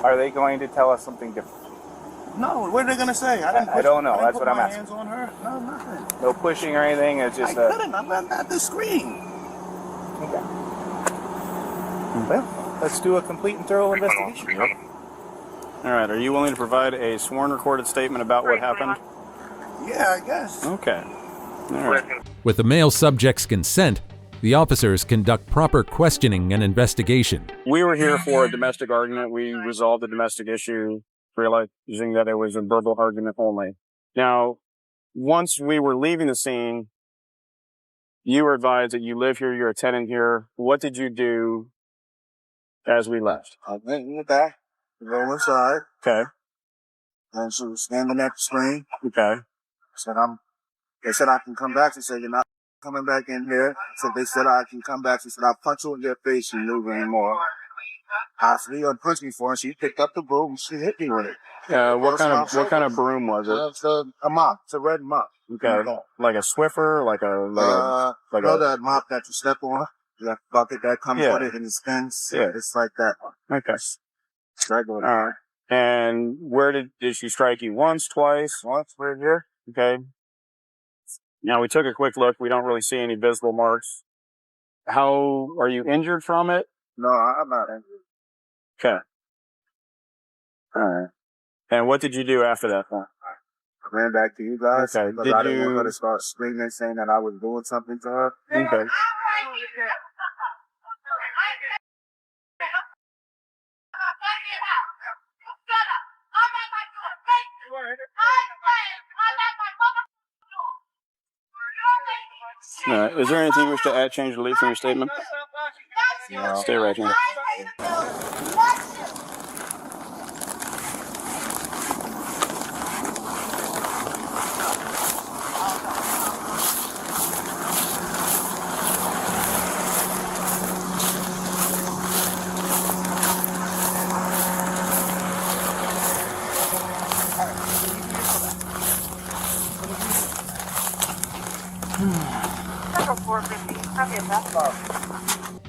Are they going to tell us something different? No, what are they going to say? I don't know. That's what I'm asking. Hands on her? No, nothing. No pushing or anything? It's just I couldn't. I'm at the screen. Okay. Well, let's do a complete and thorough investigation. All right. Are you willing to provide a sworn recorded statement about what happened? Yeah, I guess. Okay. All right. With the male subject's consent, the officers conduct proper questioning and investigation. We were here for a domestic argument. We resolved the domestic issue, realizing that it was a verbal argument only. Now, once we were leaving the scene, you were advised that you live here, you're a tenant here. What did you do as we left? I went in the back, go inside. Okay. And she was standing at the screen. Okay. They said I can come back. She said, you're not coming back in here. So they said I can come back. She said, I'll punch you in your face and move anymore. I said, you gonna punch me for it. She picked up the broom and she hit me with it. What kind of broom was it? It's a mop. It's a red mop. Okay. Like a Swiffer, that mop that you step on. That bucket that comes with it and it spins. Yeah. It's like that one. Okay. Regular. All right. And where did she strike you? Once, twice? Once, right here. Okay. Now, we took a quick look. We don't really see any visible marks. How are you injured from it? No, I'm not injured. Okay. All right. And what did you do after that point? I ran back to you guys. Okay. Because I didn't want her to start screaming, saying that I was doing something to her. Okay. Is there anything you wish to add, change, or leave from your statement? No. Stay right here.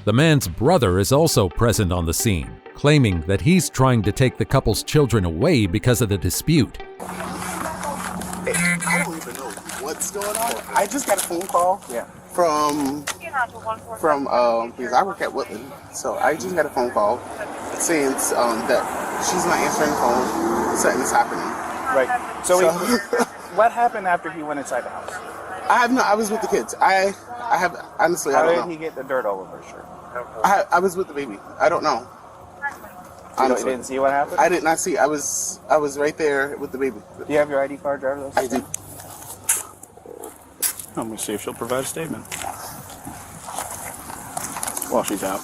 The man's brother is also present on the scene, claiming that he's trying to take the couple's children away because of the dispute. I don't even know what's going on. I just got a phone call from from because I work at Woodland, so I just got a phone call saying that she's not answering the phone. Something's happening. Right. So what happened after he went inside the house? I was with the kids. I have honestly. How I don't did know. he get the dirt all over his shirt? I was with the baby. I don't know. You didn't see what happened? I did not see. I was right there with the baby. Do you have your ID card, driver's license? I do. I'm going to see if she'll provide a statement while she's out.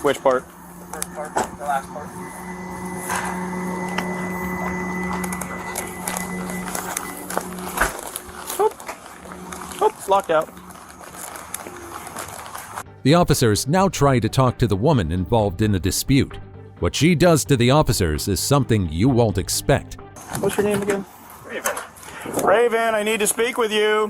Which part? First part, the last part. Oh, it's locked out. The officers now try to talk to the woman involved in the dispute. What she does to the officers is something you won't expect. What's your name again? Raven. Raven, I need to speak with you.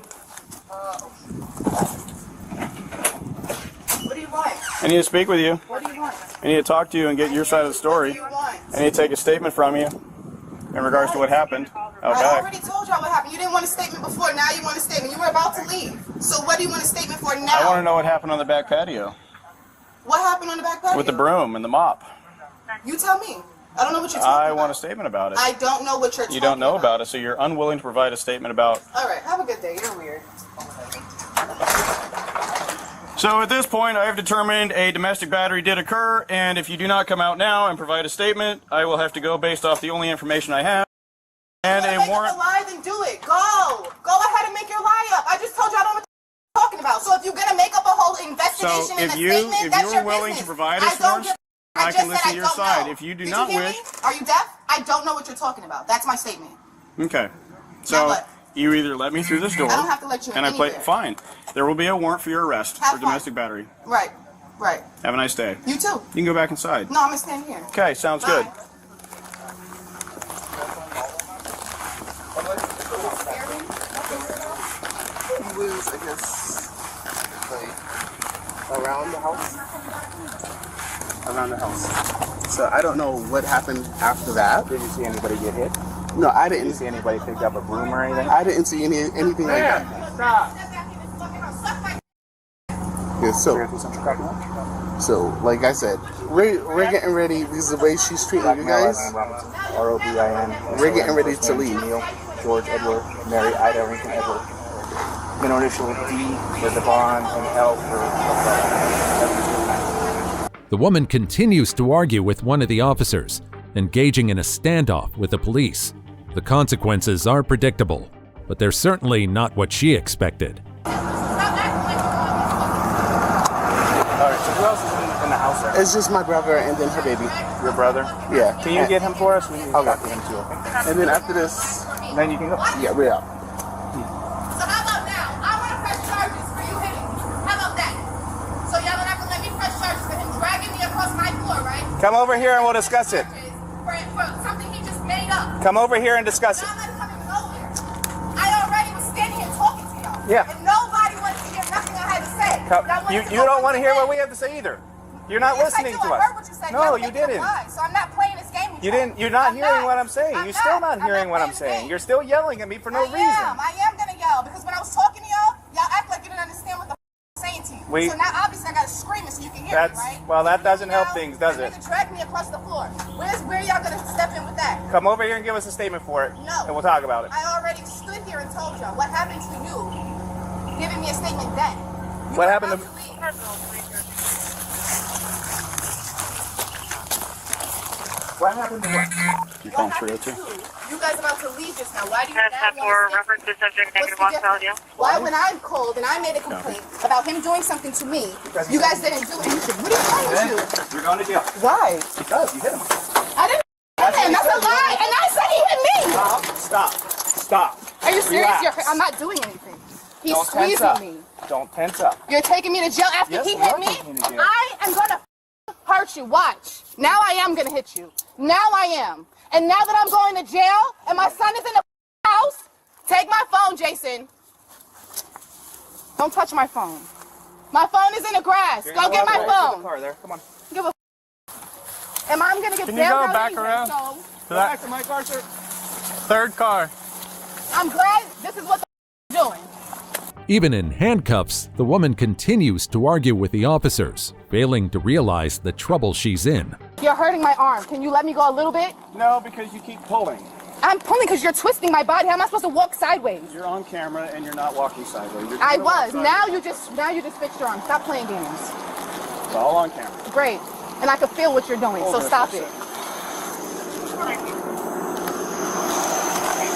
What do you want? I need to speak with you. What do you want? I need to talk to you and get your side of the story. I need to take a statement from you in regards to what happened out I back. already told y'all what happened. You didn't want a statement before. Now you want a statement. You were about to leave. So what do you want a statement for now? I want to know what happened on the back patio What happened on the back patio? with the broom and the mop. You tell me. I don't know what you're talking I about. want a statement about it. I don't know what you're talking You don't know about it, so you're unwilling to provide a statement about. All right. Have a good day. You're weird. So at this point, I have determined a domestic battery did occur, and if you do not come out now and provide a statement, I will have to go based off the only information I have. And a warrant. Make up a lie, then do it. Go. Go ahead and make your lie up. I just told you I don't know what you're talking about. So if you're gonna make up a whole investigation So and if a statement, if that's you're your willing business. to provide I a don't source, give- I just can said listen I to your don't side. know. If you do Did not you hear wish, me? Are you deaf? I don't know what you're talking about. That's my statement. okay. So you either let me through this door, I don't have to let you in and I play. anywhere. Fine. There will be a warrant for your arrest Have for fun. domestic battery. Right. Right. Have a nice day. You too. You can go back inside. No, I'm gonna stand here. Okay, sounds good. He was, I guess, like around the house. Around the house. So I don't know what happened after that. Did you see anybody get hit? No, I didn't. Did you see anybody pick up a broom or anything? I didn't see anything like that. Stop. Yeah, so like I said, we're getting ready because of the way she's treating you guys. R-O-B-I-N. We're getting ready to leave. Neil, George, Edward, Mary, Ida, Lincoln, Edward. Middle initial D for Devon and L for. The woman continues to argue with one of the officers, engaging in a standoff with the police. The consequences are predictable, but they're certainly not what she expected. Alright, so who else is in the house there? It's just my brother and then her baby. Your brother? Yeah. Can you get him for us? We need to talk to him too, okay? And then after this, then you can go. Yeah, we're out. So how about now? I want to press charges for you hitting me. How about that? So y'all don't have to let me press charges for him dragging me across my floor, right? Come over here and we'll discuss it. For something he just made up. Come over here and discuss it. I already was standing here talking to y'all. Yeah. And nobody wanted to hear nothing I had to say. You don't want to hear what we have to say either. You're not Yes, listening I do. to I us. heard what you said. No, Y'all you making up didn't. lies, so I'm not playing this game with You didn't. You're not hearing what I'm saying. You're still not hearing what I'm saying. You're still yelling at me for no reason. I am gonna yell because when I was talking to y'all act like you didn't understand what the I'm saying to you. So now obviously I gotta scream it so you can hear me, right? Well, that doesn't help things, does it? Drag me across the floor. Where y'all gonna step in with that? Come over here and give us a statement for it. No. And we'll talk about it. I already stood here and told y'all what happened to you, giving me a statement then. What happened to? What happened to what? You're calling 302. You guys about to leave just now. Why do you That's for reference to subject negative one value. Why when I called and I made a complaint about him doing something to me, you guys didn't do anything? What are you trying to do? You're going to jail. Why? Because you hit him. I didn't hit him. That's a lie. And I said he hit me. Stop. Are you serious? Relax. I'm not doing anything. He's Don't tense squeezing up. me. Don't tense up. You're taking me to jail after Yes, he we hit are me? taking you to jail. I am gonna hurt you. Watch. Now I am gonna hit you. Now I am. And now that I'm going to jail and my son is in the house, take my phone, Jason. Don't touch my phone. My phone is in the grass. You're Go gonna get walk my away from phone. the car there. Come on. Give a and I'm gonna get Can you bailed go out back anyway, around? so- To that my car, sir. third car. I'm glad this is what the doing. Even in handcuffs, the woman continues to argue with the officers, failing to realize the trouble she's in. You're hurting my arm. Can you let me go a little bit? No, because you keep pulling. I'm pulling because you're twisting my body. How am I supposed to walk sideways? You're on camera and you're not walking sideways. I was. Now you just fixed your arm. Stop playing games. It's all on camera. Great. And I can feel what you're doing, so stop it.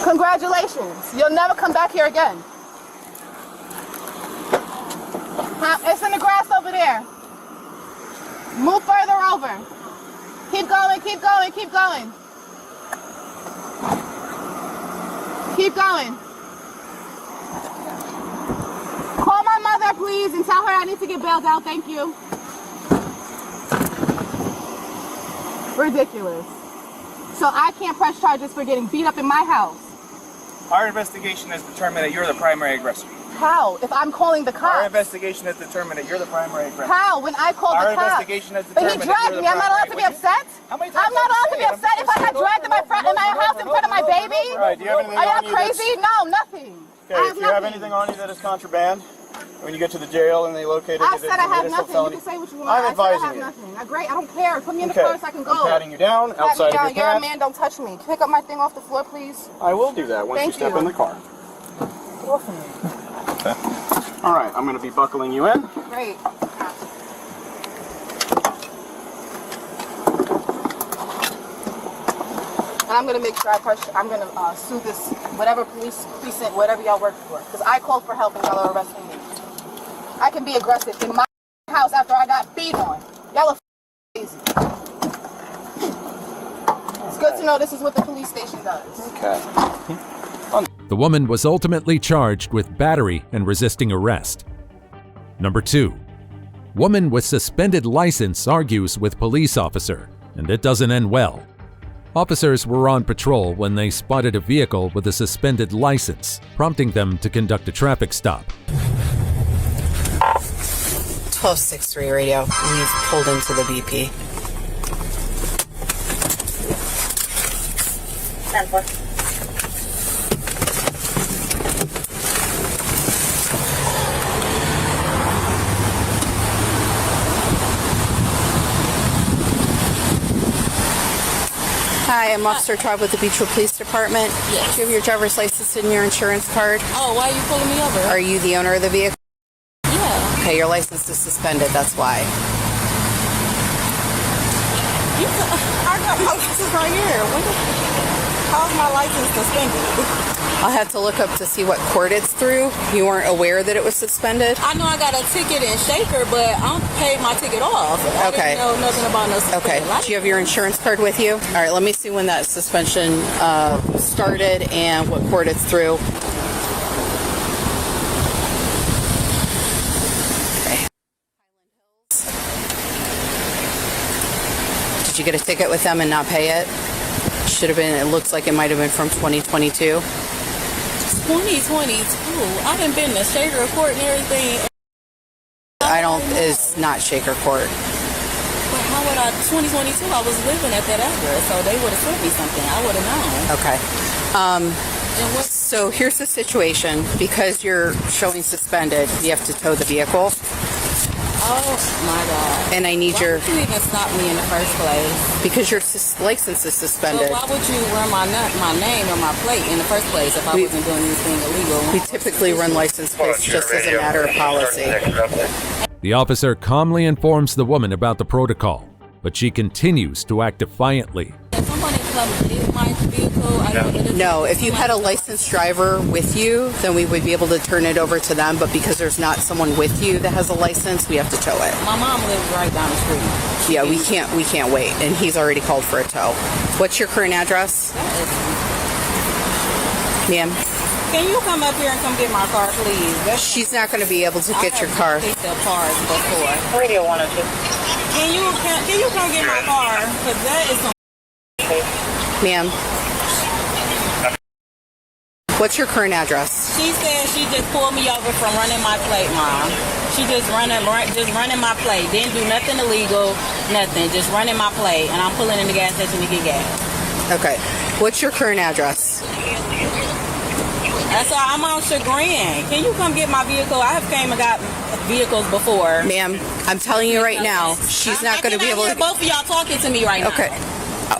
Congratulations. You'll never come back here again. It's in the grass over there. Move further over. Keep going, keep going, keep going. Keep going. Call my mother, please, and tell her I need to get bailed out. Thank you. Ridiculous. So I can't press charges for getting beat up in my house. Our investigation has determined that you're the primary aggressor. How? If I'm calling the cops? Our investigation has determined that you're the primary aggressor. How? When I called the cops? Our investigation has But determined he dragged me. I'm not allowed to be upset? I'm not allowed to be upset if I got dragged in my house in front of my baby? Right, do you have anything Are on y'all you crazy? No, nothing. Okay, if you have anything on you that is contraband, when you get to the jail and they locate it, I said I have nothing. You can say what you want. I'm advising I said I you. have nothing. Great, I don't care. Put me in the Okay. car so I can go. I'm patting you down Pat me outside down. of your You're a pants. man, don't touch me. Pick up my thing off the floor, please. I will do that once Thank you step you. in the car. Get off of me. Okay. All right, I'm going to be buckling you in. Great. And I'm going to make sure I'm going to sue this, whatever police precinct, whatever y'all work for. Because I called for help and y'all are arresting me. I can be aggressive in my house after I got beat on. Y'all are crazy. It's good to know this is what the police station does. Okay. The woman was ultimately charged with battery and resisting arrest. Number 2. Woman with suspended license argues with police officer, and it doesn't end well. Officers were on patrol when they spotted a vehicle with a suspended license, prompting them to conduct a traffic stop. 1263 radio. We've pulled into the BP. 10-4. Hi, I'm Officer Traub with the Beechwood Police Department. Yes. Do you have your driver's license and your insurance card? Oh, why are you pulling me over? Are you the owner of the vehicle? Yeah. Okay, your license is suspended, that's why. I got my license right here. How's my license suspended? I'll have to look up to see what court it's through. You weren't aware that it was suspended? I know I got a ticket in Shaker, but I paid my ticket off. Okay. I didn't know nothing about no suspended Okay. license. Do you have your insurance card with you? All right, let me see when that suspension started and what court it's through. Okay. Did you get a ticket with them and not pay it? Should have been, it looks like it might have been from 2022. 2022. I done been to Shaker Court and everything. It's not Shaker Court. But how would 2022, I was living at that address, so they would have sent me something. I would have known. Okay. So here's the situation. Because you're showing suspended, you have to tow the vehicle. Oh my God. And I need why would you even stop me in the first place? Because your license is suspended. So why would you run my name or my plate in the first place if I wasn't doing anything illegal? We typically run license plates just as a matter of policy. The officer calmly informs the woman about the protocol, but she continues to act defiantly. If somebody come get my vehicle, No, if you had a licensed driver with you, then we would be able to turn it over to them, but because there's not someone with you that has a license, we have to tow it. My mom lives right down the street. Yeah, we can't wait, and he's already called for a tow. What's your current address? Ma'am? Can you come up here and come get my car, please? She's not going to be able to get your car. I have cars before. Radio 102. Can you come get my car? Because that is some... Ma'am? What's your current address? She said she just pulled me over from running my plate, Mom. She just running my plate. Didn't do nothing illegal, nothing. Just running my plate, and I'm pulling in the gas station to get gas. Okay. What's your current address? That's why I'm on Chagrin. Can you come get my vehicle? I have came and got vehicles before. Ma'am, I'm telling you right now, she's not going to be able to. Both of y'all talking to me right now. Okay.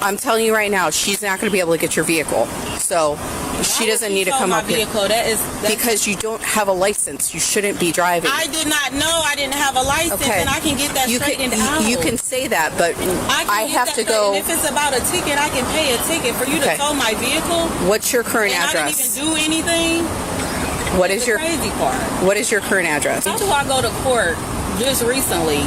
I'm telling you right now, she's not going to be able to get your vehicle. So she doesn't need to come up here. That's because you don't have a license. You shouldn't be driving. I did not know I didn't have a license, and I can get that straightened out. You can say that, but I have to go. And if it's about a ticket, I can pay a ticket for you to tow my vehicle. What's your current address? I didn't even do anything. What is your crazy part? What is your current address? How do I go to court just recently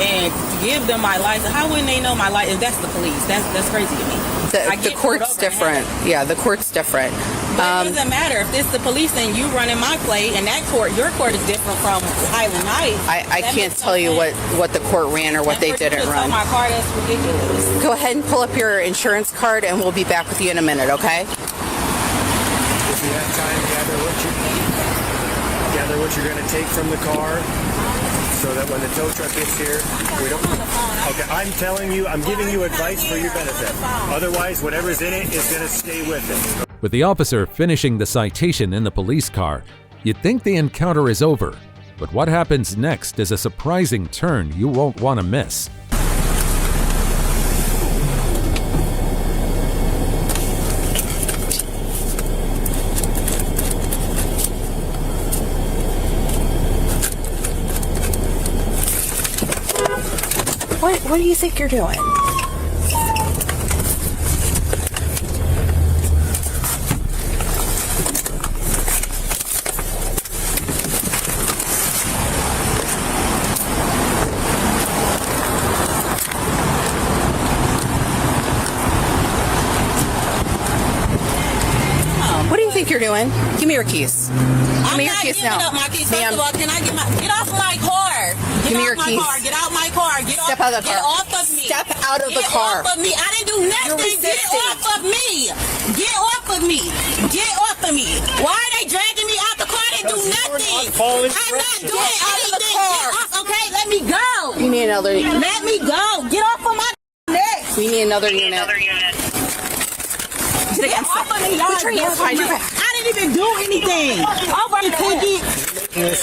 and give them my license? How wouldn't they know my license? That's the police. That's crazy to me. The court's different. Yeah, the court's different. But it doesn't matter if it's the police and you running my plate, and that court, your court is different from Highland Heights. I can't tell you what the court ran or what they didn't run. My car, that's ridiculous. Go ahead and pull up your insurance card, and we'll be back with you in a minute. Okay? If you have time, gather what you're going to take from the car, so that when the tow truck gets here, we don't. Okay, I'm telling you, I'm giving you advice for your benefit. Otherwise, whatever's in it is going to stay with it. With the officer finishing the citation in the police car, you'd think the encounter is over. But what happens next is a surprising turn you won't want to miss. What do you think you're doing? What do you think you're doing? Give me your keys. Give me your keys now. I'm not giving up my keys. First of all, can I get off my car? Give me your keys. Get out my car. Step out of the car. Get off of me. Step out of the car. Get off of me. I didn't do nothing. Get off of me. Get off of me. Get off of me. Why are they dragging me out the car? I didn't do nothing. I'm not doing anything. Get off, okay? Let me go. We need another. Let me go. Get off of my neck. We need another unit. Get off of me, y'all. I didn't even do anything. Over a ticket.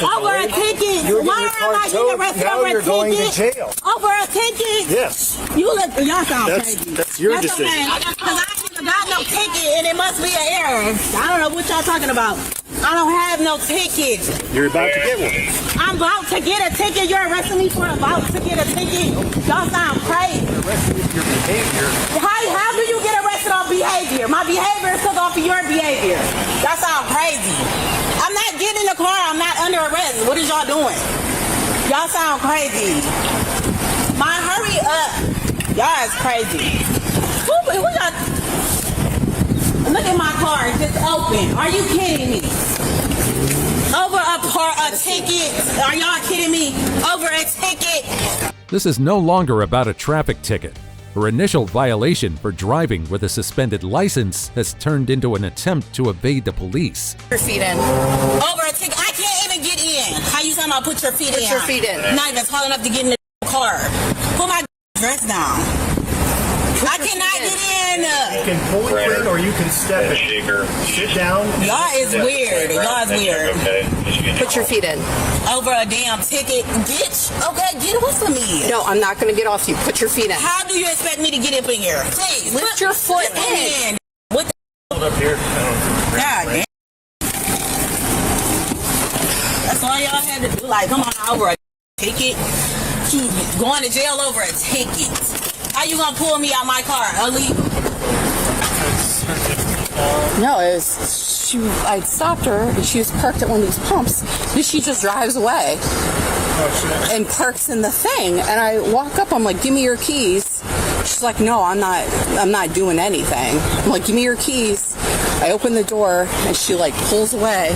Over a ticket. Why am I getting arrested over a ticket? Now you're going to jail. Over a ticket? Yes. Y'all sound crazy. That's your decision. Because I ain't got no ticket, and it must be an error. I don't know what y'all talking about. I don't have no ticket. You're about to get one. I'm about to get a ticket. You're arresting me for about to get a ticket. Y'all sound crazy. You're arrested with your behavior. How do you get arrested on behavior? My behavior is because off of your behavior. That sound crazy. I'm not getting in the car. I'm not under arrest. What is y'all doing? Y'all sound crazy. Hurry up. Y'all is crazy. Who y'all? Look at my car. It's just open. Are you kidding me? Over a ticket. Are y'all kidding me? Over a ticket. This is no longer about a traffic ticket. Her initial violation for driving with a suspended license has turned into an attempt to evade the police. Put your feet in. Over a ticket. I can't even get in. How you talking about put your feet in? Put your feet in. Not even tall enough to get in the car. Put my dress down. I cannot get in. You can pull it in or you can step it. Sit down. Y'all is weird. Y'all is weird. Put your feet in. Over a damn ticket. Bitch. Okay, get off of me. No, I'm not going to get off you. Put your feet in. How do you expect me to get up in here? Please. Lift your foot in. What the? Hold up here. God damn. That's all y'all had to do. Like, come on, over a ticket. You going to jail over a ticket. How you gonna pull me out my car? Illegal. No, I stopped her and she was parked at one of these pumps. And she just drives away and parks in the thing. And I walk up, I'm like, give me your keys. She's like, no, I'm not doing anything. I'm like, give me your keys. I open the door and she like pulls away.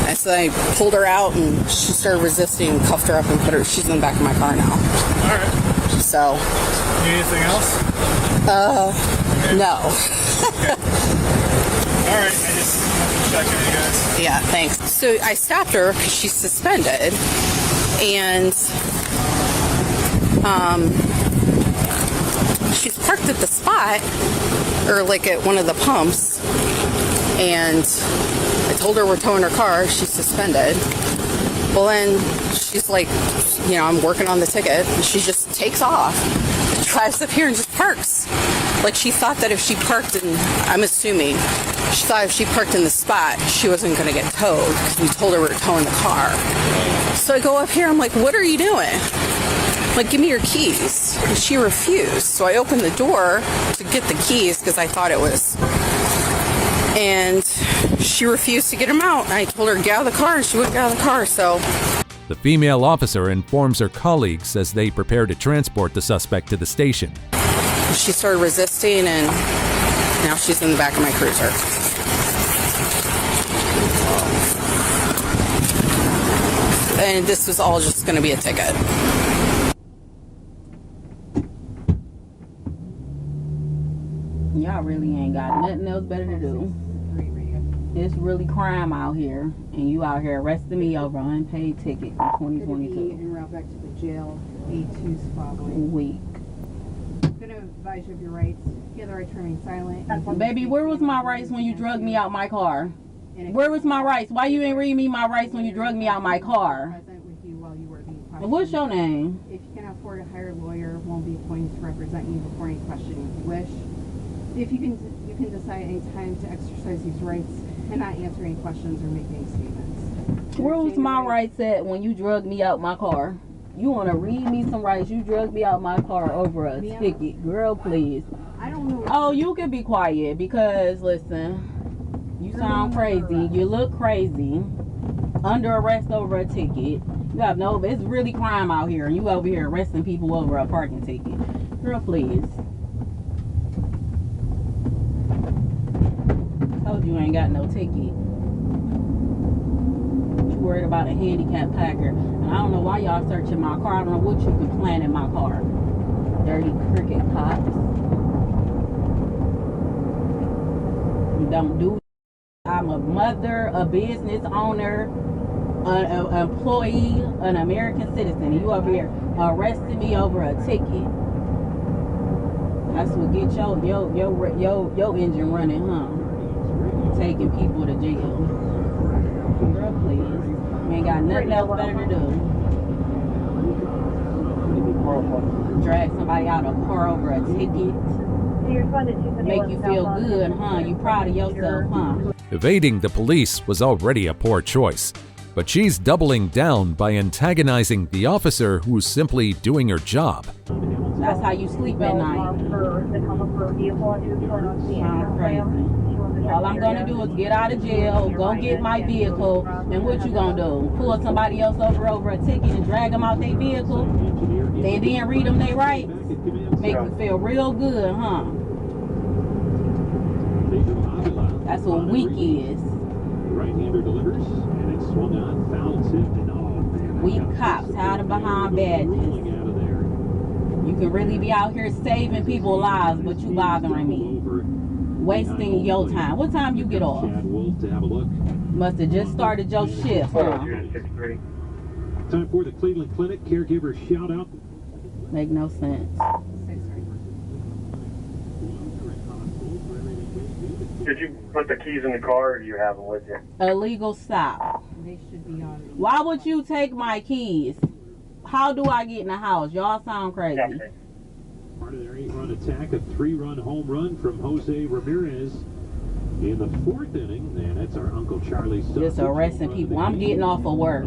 And so I pulled her out and she started resisting, cuffed her up and she's in the back of my car now. All right. So. Need anything else? No. Okay. All right, I just checking you guys. Yeah, thanks. So I stopped her because she's suspended, and she's parked at the spot, or like at one of the pumps, and I told her we're towing her car. She's suspended. Well, then she's like, you know, I'm working on the ticket. And she just takes off, drives up here and just parks. Like she thought that if she parked in, I'm assuming, she thought if she parked in the spot, she wasn't going to get towed because we told her we were towing the car. So I go up here, I'm like, what are you doing? Like, give me your keys. And she refused. So I opened the door to get the keys because I thought it was. And she refused to get them out. I told her to get out of the car, and she wouldn't get out of the car, so. The female officer informs her colleagues as they prepare to transport the suspect to the station. She started resisting, and now she's in the back of my cruiser. And this was all just going to be a ticket. Y'all really ain't got nothing else better to do. It's really crime out here, and you out here arresting me over an unpaid ticket in 2022. En route back to the jail, A2 following. Week. I'm gonna advise you of your rights. You have the right to remain silent. Baby, where was my rights when you drugged me out my car? Where was my rights? Why you ain't read me my rights when you drugged me out my car? And what's your name? If you can afford a hired lawyer, won't be appointed to represent you before any questioning if you wish. If you can decide any time to exercise these rights and not answer any questions or make any statements. Where was my rights at when you drugged me out my car? You want to read me some rights? You drugged me out my car over a ticket. Girl, please. I don't know. Oh, you can be quiet because, listen, you sound crazy. You look crazy. Under arrest over a ticket. You have no, it's really crime out here. You over here arresting people over a parking ticket. Girl, please. Told you ain't got no ticket. You worried about a handicapped packer. And I don't know why y'all searching my car. I don't know what you can plan in my car. Dirty cricket cops. You don't do. I'm a mother, a business owner, an employee, an American citizen. You over here arresting me over a ticket. That's what get your engine running, huh? Taking people to jail. Girl, please. You ain't got nothing else better to do. Drag somebody out of a car over a ticket. Make you feel good, huh? You proud of yourself, huh? Evading the police was already a poor choice, but she's doubling down by antagonizing the officer who's simply doing her job. That's how you sleep at night. Sound crazy. All I'm gonna do is get out of jail, go get my vehicle, and what you gonna do? Pull somebody else over a ticket and drag them out their vehicle? And then read them their rights? Make you feel real good, huh? That's what weak is. Weak cops hiding behind badges. You can really be out here saving people's lives, but you bothering me. Wasting your time. What time you get off? Must have just started your shift, huh? Time for the Cleveland Clinic caregiver shout out. Make no sense. Did you put the keys in the car or do you have them with you? Illegal stop. They should be on. Why would you take my keys? How do I get in the house? Y'all sound crazy. Part of their 8-run attack, a 3-run home run from Jose Ramirez in the 4th inning, and that's our Uncle Charlie. Just arresting people. I'm getting off of work.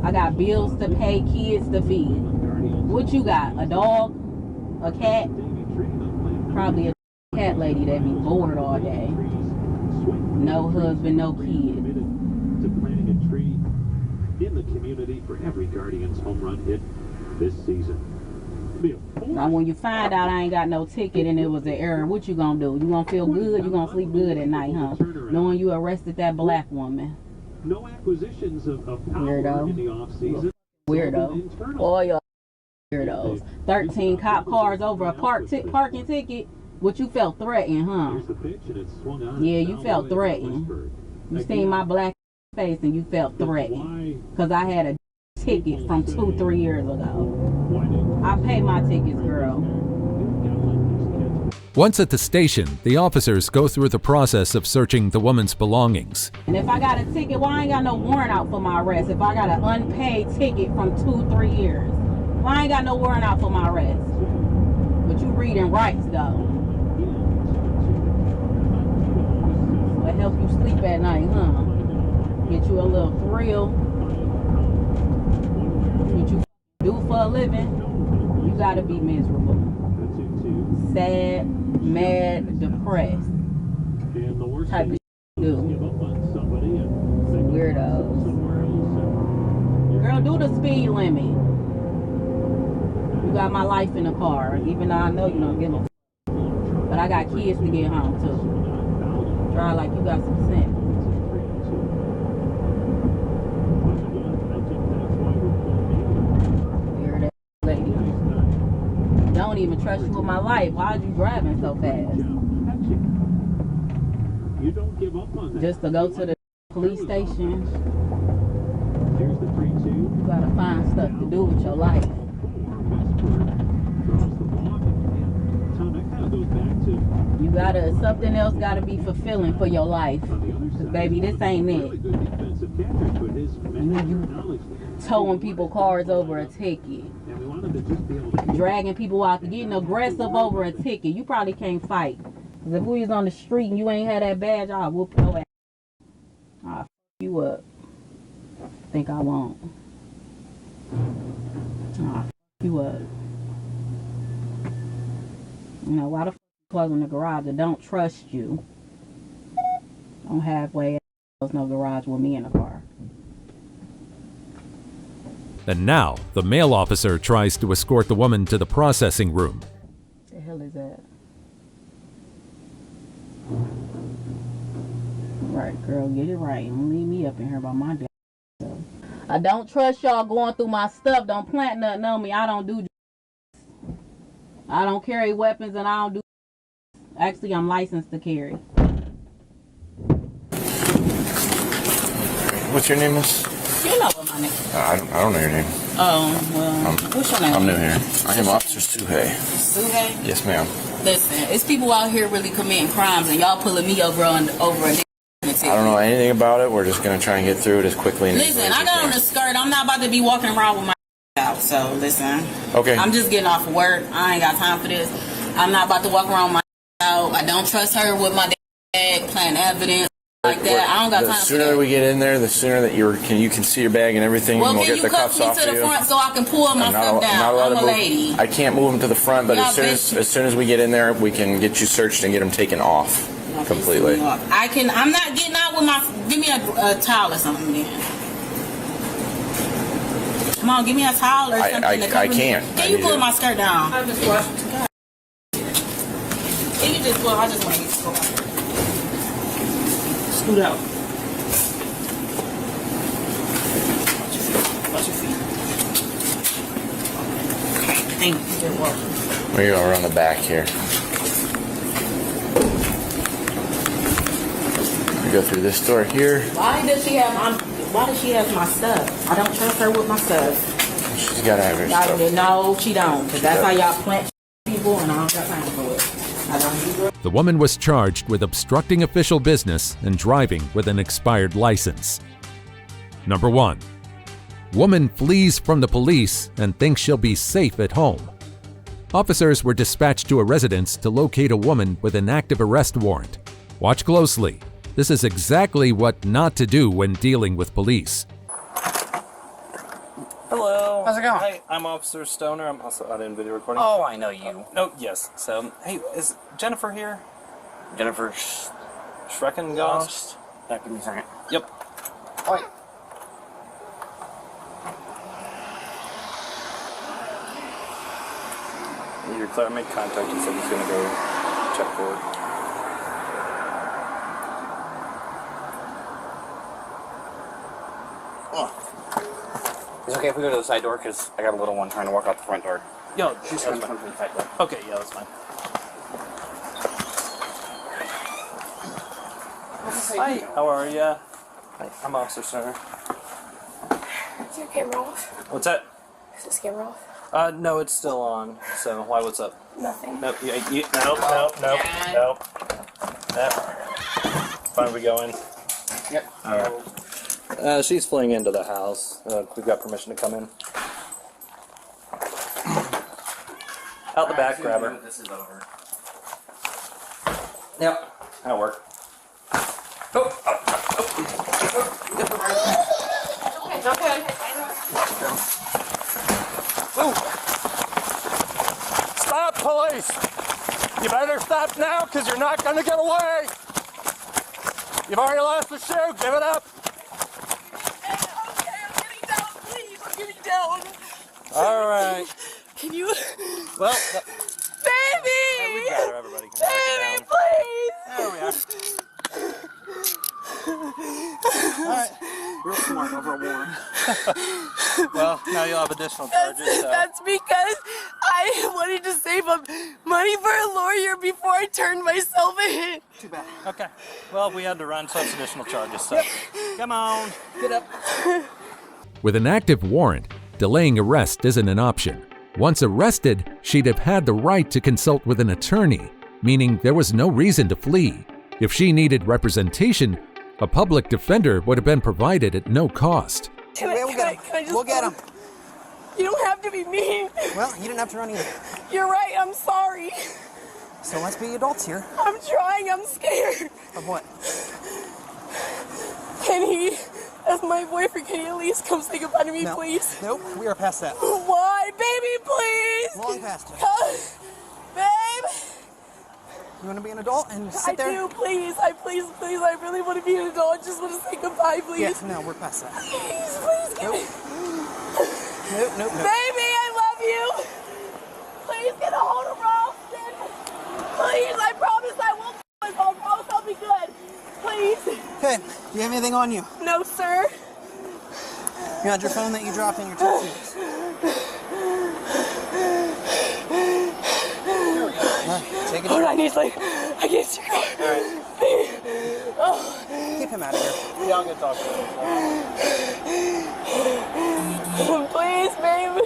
I got bills to pay, kids to feed. What you got? A dog? A cat? Probably a cat lady that be bored all day. No husband, no kids. To planting a tree in the community for every Guardians home run hit this season. Now when you find out I ain't got no ticket and it was an error, what you gonna do? You gonna feel good? You gonna sleep good at night, huh? Knowing you arrested that black woman. No acquisitions of power in the offseason. Weirdo. All y'all weirdos. 13 cop cars over a parking ticket. What, you felt threatened, huh? Yeah, you felt threatened. You seen my black face and you felt threatened. Because I had a ticket from 2-3 years ago. I pay my tickets, girl. Once at the station, the officers go through the process of searching the woman's belongings. And if I got a ticket, well, I ain't got no warrant out for my arrest. If I got an unpaid ticket from 2-3 years, well, I ain't got no warrant out for my arrest. But you reading rights, though. Will help you sleep at night, huh? Get you a little thrill. What you do for a living, you gotta be miserable. Sad, mad, depressed. Type of shit do. Weirdos. Girl, do the speed limit. You got my life in the car, even though I know you don't give a f. But I got kids to get home too. Try like you got some sense. Weird ass lady. Don't even trust you with my life. Why are you driving so fast? Just to go to the police station. You gotta find stuff to do with your life. You gotta, something else gotta be fulfilling for your life. Cause baby, this ain't it. You towing people cars over a ticket. Dragging people out, getting aggressive over a ticket. You probably can't fight. Cause if we was on the street and you ain't had that badge, I'll whoop your ass. I'll f you up. Think I won't. I'll f you up. You know, why the f closing the garage? I don't trust you. Don't halfway close no garage with me in the car. And now, the male officer tries to escort the woman to the processing room. What the hell is that? Right, girl, get it right. Don't leave me up in here by my damn self. I don't trust y'all going through my stuff. Don't plant nothing on me. I don't do. I don't carry weapons and I don't do. Actually, I'm licensed to carry. What's your name, miss? You know what my name is. I don't know your name. Oh, well, what's your name? I'm new here. I am Officer Suhei. Suhei? Yes, ma'am. Listen, it's people out here really committing crimes and y'all pulling me over a I don't know anything about it. We're just going to try and get through it as quickly and Listen, I got on a skirt. I'm not about to be walking around with my out, so listen. Okay. I'm just getting off of work. I ain't got time for this. I'm not about to walk around with my out. I don't trust her with my bag, plant evidence like that. I don't got time for that. The sooner we get in there, the sooner that you can see your bag and everything, well, and we'll can get you the cuffs cuff off me to you. the front so I can pull my stuff down? I'm a lady. I can't move them to the front, but as soon as we get in there, we can get you searched and get them taken off completely. I'm not getting out with my. Give me a towel or something then. Come on, give me a towel or something. I can't. Can you pull my skirt down? I just washed it. Can you just pull? I just want you to pull. Scoot out. Watch your feet. Thank you. You're welcome. We're going to run the back here. We go through this door here. Why does she have my stuff? I don't trust her with my stuff. She's got to have her stuff. No, she don't. Because that's how y'all plant people, and I don't got time for it. The woman was charged with obstructing official business and driving with an expired license. Number 1. Woman flees from the police and thinks she'll be safe at home. Officers were dispatched to a residence to locate a woman with an active arrest warrant. Watch closely. This is exactly what not to do when dealing with police. Hello. How's it going? Hey, I'm Officer Stoner. I'm also out in video recording. Oh, I know you. No, yes. So, hey, is Jennifer here? Jennifer Schreckengast? Yeah, give me a second. Yep. Wait. You're clear. I made contact. He said he's going to go check for it. It's okay if we go to the side door because I got a little one trying to walk out the front door. Yo, she's coming from the side door. Okay, yeah, that's fine. Hi, how are ya? Hi, I'm Officer Stoner. Is your camera off? What's that? Is this camera off? No, it's still on. So why? What's up? Nothing. Nope. Nope. Fine, we go in. Yep. All right. She's fleeing into the house. We've got permission to come in. Out the back, grab her. This is over. Yep. That'll work. Okay. Stop, police! You better stop now, because you're not going to get away! You've already lost the shoe, give it up! I'm getting down. All right. Can you? Well, Baby! we got her, everybody. Baby, please! There we are. Alright. Real smart over a warrant. Well, now you'll have additional charges. So. That's because I wanted to save up money for a lawyer before I turned myself in. Too bad. Okay. Well, we had to run, so that's additional charges. So, come on, get up. With an active warrant, delaying arrest isn't an option. Once arrested, she'd have had the right to consult with an attorney, meaning there was no reason to flee. If she needed representation, a public defender would have been provided at no cost. Can I just We'll get him. You don't have to be mean. Well, you didn't have to run either. You're right, I'm sorry. So let's be adults here. I'm trying, I'm scared. Of what? Can he, as my boyfriend, can he at least come say goodbye to me, No. please? Nope, we are past that. Why? Baby, please! Long past it. Babe! You want to be an adult and sit there? I do, please. I really want to be an adult. I just want to say goodbye, please. Yes, no, we're past that. Please, give me. Nope. Baby, I love you. Please get a hold of Ralston. Please, I promise I won't myself. I promise I'll be good. Please. Okay, do you have anything on you? No, sir. You got your phone that you dropped in your tattoos. Take it. Hold on, he's like, I can't see your car. Alright. Keep him out of here. Yeah, I'm gonna talk to him. Please, baby.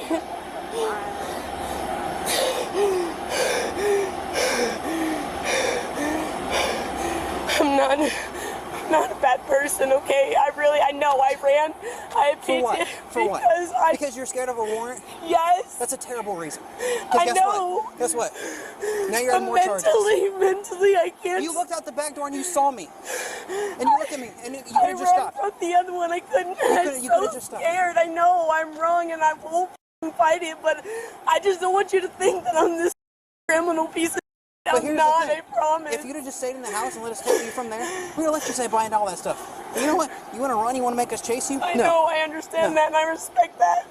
I'm not a bad person, okay? I know I ran. I have For what? For what? Because you're scared of a warrant? Yes. That's a terrible reason. I know. Guess what? Now you're having more charges. Mentally, I can't. You looked out the back door and you saw me. And you looked at me and you could have just stopped. I ran from the other one. I couldn't. You could have just stopped. Scared. I know I'm wrong and I won't fight it, but I just don't want you to think that I'm this criminal piece of But I'm not, I promise. If you'd have just stayed in the house and let us take you from there, we would have let you say bye and all that stuff. But you know what? You want to run? You want to make us chase you? I know, I understand that, and I respect that.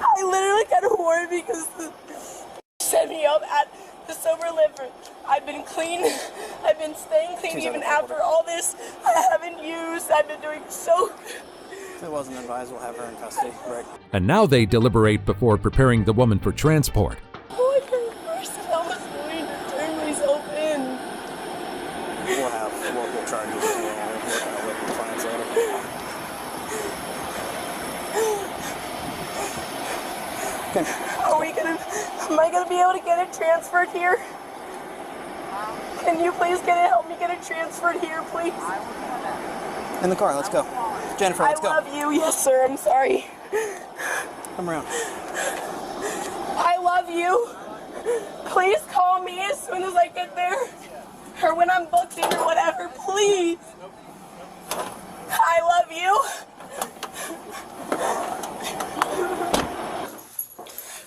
I literally got a warrant because they set me up at the sober liver. I've been clean. I've been staying clean even after all this. I haven't used. I've been doing so good. If it wasn't advised, we'll have her in custody. Right. And now they deliberate before preparing the woman for transport. Oh, I can first tell us going to turn myself in. We'll have local charges. We'll work on a local clients later. Am I gonna be able to get it transferred here? Can you please help me get it transferred here, please? In the car, let's go. Jennifer, let's go. I love you. Yes, sir. I'm sorry. Come around. I love you. Please call me as soon as I get there. Or when I'm booked in or whatever. Please. I love you.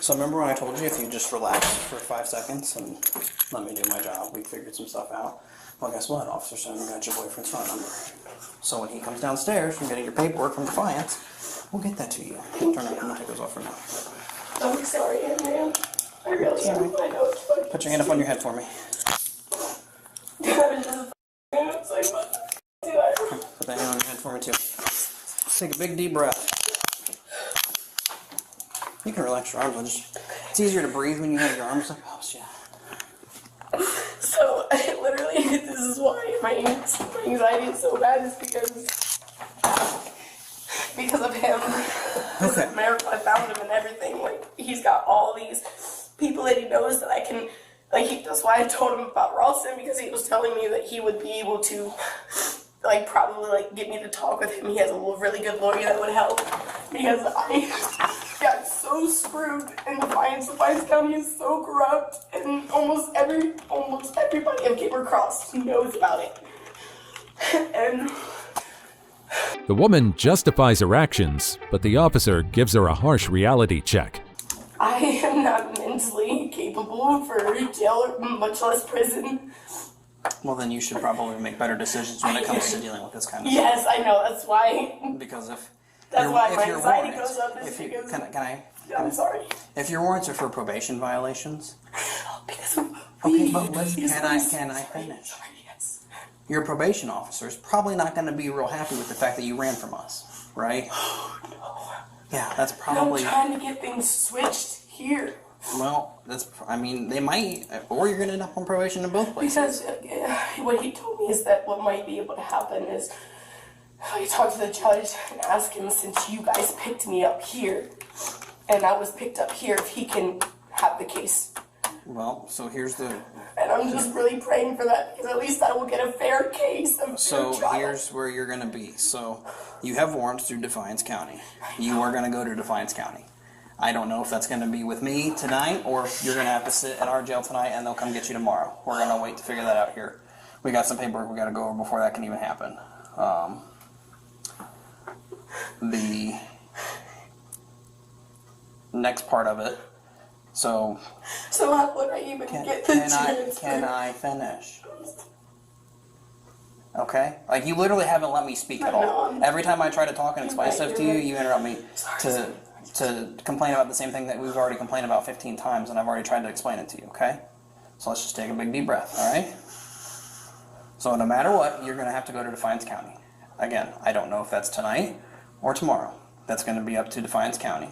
So remember when I told you if you just relax for 5 seconds and let me do my job, we figured some stuff out. Well, guess what? Officer Stone got your boyfriend's phone number. So when he comes downstairs from getting your paperwork from Defiance, we'll get that to you. Turn around. I'm going to take those off for now. I'm sorry, man. I really am. I know it's funny. Put your hand up on your head for me. Put that hand on your head for me, too. Take a big deep breath. You can relax your arms. It's easier to breathe when you have your arms like, oh, shit. So, literally, this is why my anxiety is so bad, is because because of him. Okay. America, I found him and everything. Like, he's got all these people that he knows that I can, like, that's why I told him about Ralston, because he was telling me that he would be able to, like, probably, like, get me to talk with him. He has a really good lawyer that would help, because I got so screwed in Defiance. Defiance County is so corrupt, and almost everybody in Cape Cross knows about it. And The woman justifies her actions, but the officer gives her a harsh reality check. I am not mentally capable for jail, or much less prison. Well, then you should probably make better decisions when it comes to dealing with this kind of Yes, stuff. I know. That's why. Because if That's why my your anxiety warrants- goes up. Is if you, because I'm sorry. If your warrants are for probation violations, Because okay, but can I finish? Your probation officer is probably not going to be real happy with the fact that you ran from us, right? Yeah, that's probably. I'm trying to get things switched here. Well, they might, or you're going to end up on probation in both places. Because what he told me is that what might be able to happen is I talk to the judge and ask him, since you guys picked me up here and I was picked up here, if he can have the case. Well, so here's the. And I'm just really praying for that, because at least I will get a fair case. So here's where you're going to be. So you have warrants through Defiance County. You are going to go to Defiance County. I don't know if that's going to be with me tonight, or if you're going to have to sit at our jail tonight and they'll come get you tomorrow. We're going to wait to figure that out here. We got some paperwork we got to go over before that can even happen. The next part of it. So how would I even get the chance? Can I finish? Okay? Like, you literally haven't let me speak at all. Every time I try to talk and explain stuff to you, you interrupt me to complain about the same thing that we've already complained about 15 times, and I've already tried to explain it to you, okay? So let's just take a big deep breath, alright? So no matter what, you're going to have to go to Defiance County. Again, I don't know if that's tonight or tomorrow. That's going to be up to Defiance County.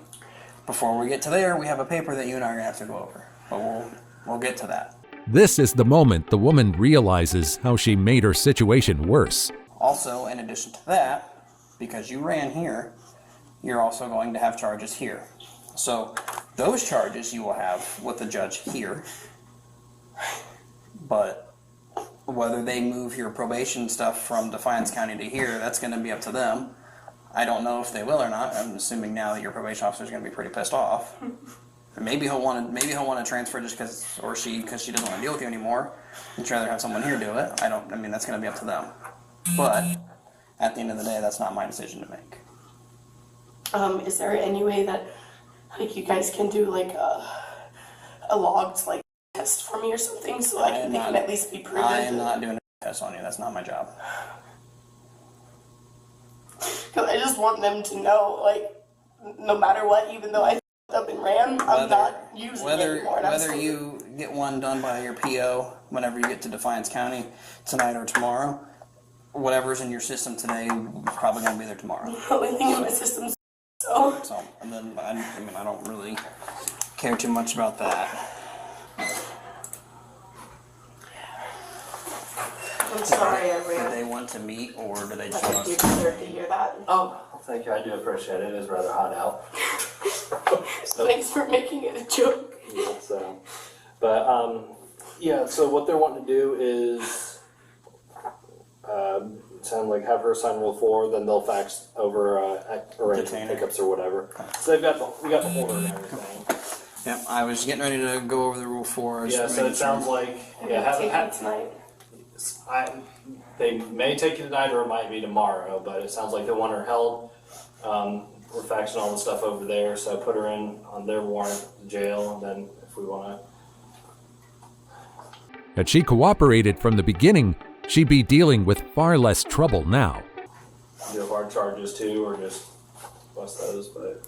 Before we get to there, we have a paper that you and I are going to have to go over. But we'll get to that. This is the moment the woman realizes how she made her situation worse. Also, in addition to that, because you ran here, you're also going to have charges here. So those charges you will have with the judge here. But whether they move your probation stuff from Defiance County to here, that's going to be up to them. I don't know if they will or not. I'm assuming now that your probation officer is going to be pretty pissed off. Maybe he'll want to transfer just because she doesn't want to deal with you anymore. He'd rather have someone here do it. That's going to be up to them. But at the end of the day, that's not my decision to make. Is there any way that, like, you guys can do like a logged like test for me or something, so they can at least be proven? I am not doing a test on you. That's not my job. Because I just want them to know, like, no matter what, even though I f***ed up and ran, I'm not using it anymore. Whether you get one done by your PO whenever you get to Defiance County tonight or tomorrow, whatever's in your system today is probably going to be there tomorrow. The only thing in my system, so. And then, I don't really care too much about that. I'm sorry, I ran. Do they want to meet, or do they just I want think to... you deserve to hear that. Oh, thank you. I do appreciate it. It is rather hot out. Thanks for making it a joke. Yeah, so what they're wanting to do is sound like have her sign Rule 4, then they'll fax over arrangement pickups or whatever. So we got the order and everything. Yep, I was getting ready to go over the Rule 4. Yeah, so it sounds like tonight. They may take you tonight or it might be tomorrow, but it sounds like they want her held. We're faxing all the stuff over there, so put her in on their warrant to jail, and then if we want to. Had she cooperated from the beginning, she'd be dealing with far less trouble now. Do hard charges too, or just bust those, but.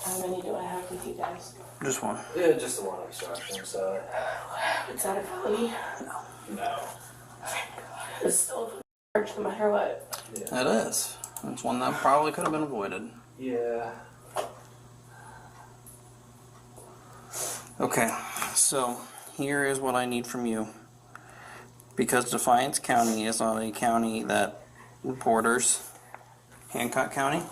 How many do I have with you guys? Just one. Yeah, just the one obstruction, so. Is that a felony? No. It's still a charge no matter what. Yeah. It is. It's one that probably could have been avoided. Yeah. Okay, so here is what I need from you. Because Defiance County is not a county that borders Hancock County,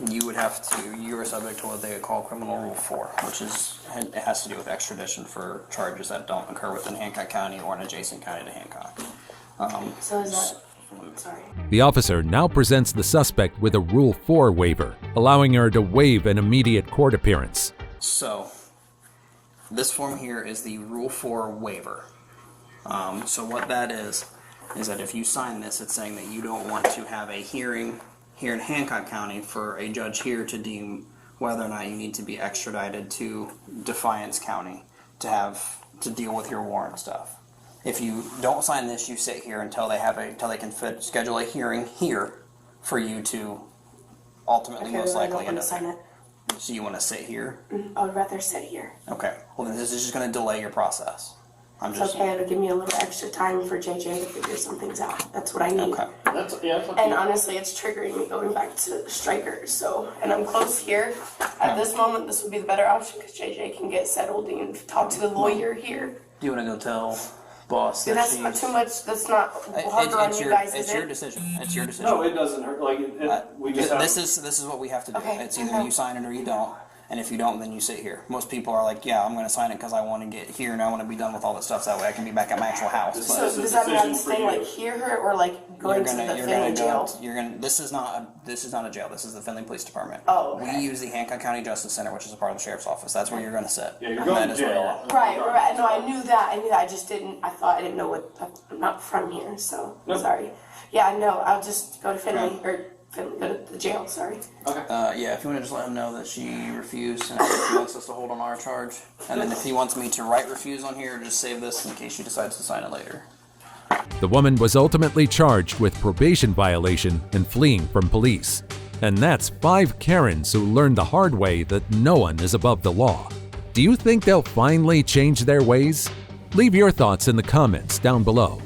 you would have to, you are subject to what they call criminal rule 4, which is, it has to do with extradition for charges that don't occur within Hancock County or an adjacent county to Hancock. So is that, sorry. The officer now presents the suspect with a Rule 4 waiver, allowing her to waive an immediate court appearance. So, this form here is the Rule 4 waiver. So what that is that if you sign this, it's saying that you don't want to have a hearing here in Hancock County for a judge here to deem whether or not you need to be extradited to Defiance County to deal with your warrant stuff. If you don't sign this, you sit here until they can schedule a hearing here for you to ultimately most likely end up. Sign it. So you want to sit here? I would rather sit here. Okay. Well, then this is just going to delay your process. It's okay, it'll give me a little extra time for JJ to figure some things out. That's what I need. Okay. And honestly, it's triggering me going back to strikers. So, and I'm close here. At this moment, this would be the better option because JJ can get settled and talk to the lawyer here. Do you want to go tell boss See, that that's not too much. That's not harder on you guys, is It's it? your decision. It's your decision. No, it doesn't hurt. Like we just have, this is what we have to do. Okay, It's either you sign it or you don't. And if you don't, then you sit here. Most people are like, yeah, I'm going to sign it because I want to get here and I want to be done with all this stuff so that way I can be back at my actual house. So does that mean I'm staying like here or like going to the Finley jail? This is not a jail. This is the Finley Police Department. Oh, okay. We use the Hancock County Justice Center, which is a part of the sheriff's office. That's where you're going to sit. Yeah, you're going to jail. Right. No, I knew that. I just didn't. I didn't know what. I'm not from here, so sorry. Yeah, no. I'll just go to Finley or go to the jail. Sorry. Okay. Yeah, if you want to just let him know that she refused and if he wants us to hold on our charge. And then if he wants me to write refuse on here, just save this in case she decides to sign it later. The woman was ultimately charged with probation violation and fleeing from police. And that's 5 Karens who learned the hard way that no one is above the law. Do you think they'll finally change their ways? Leave your thoughts in the comments down below.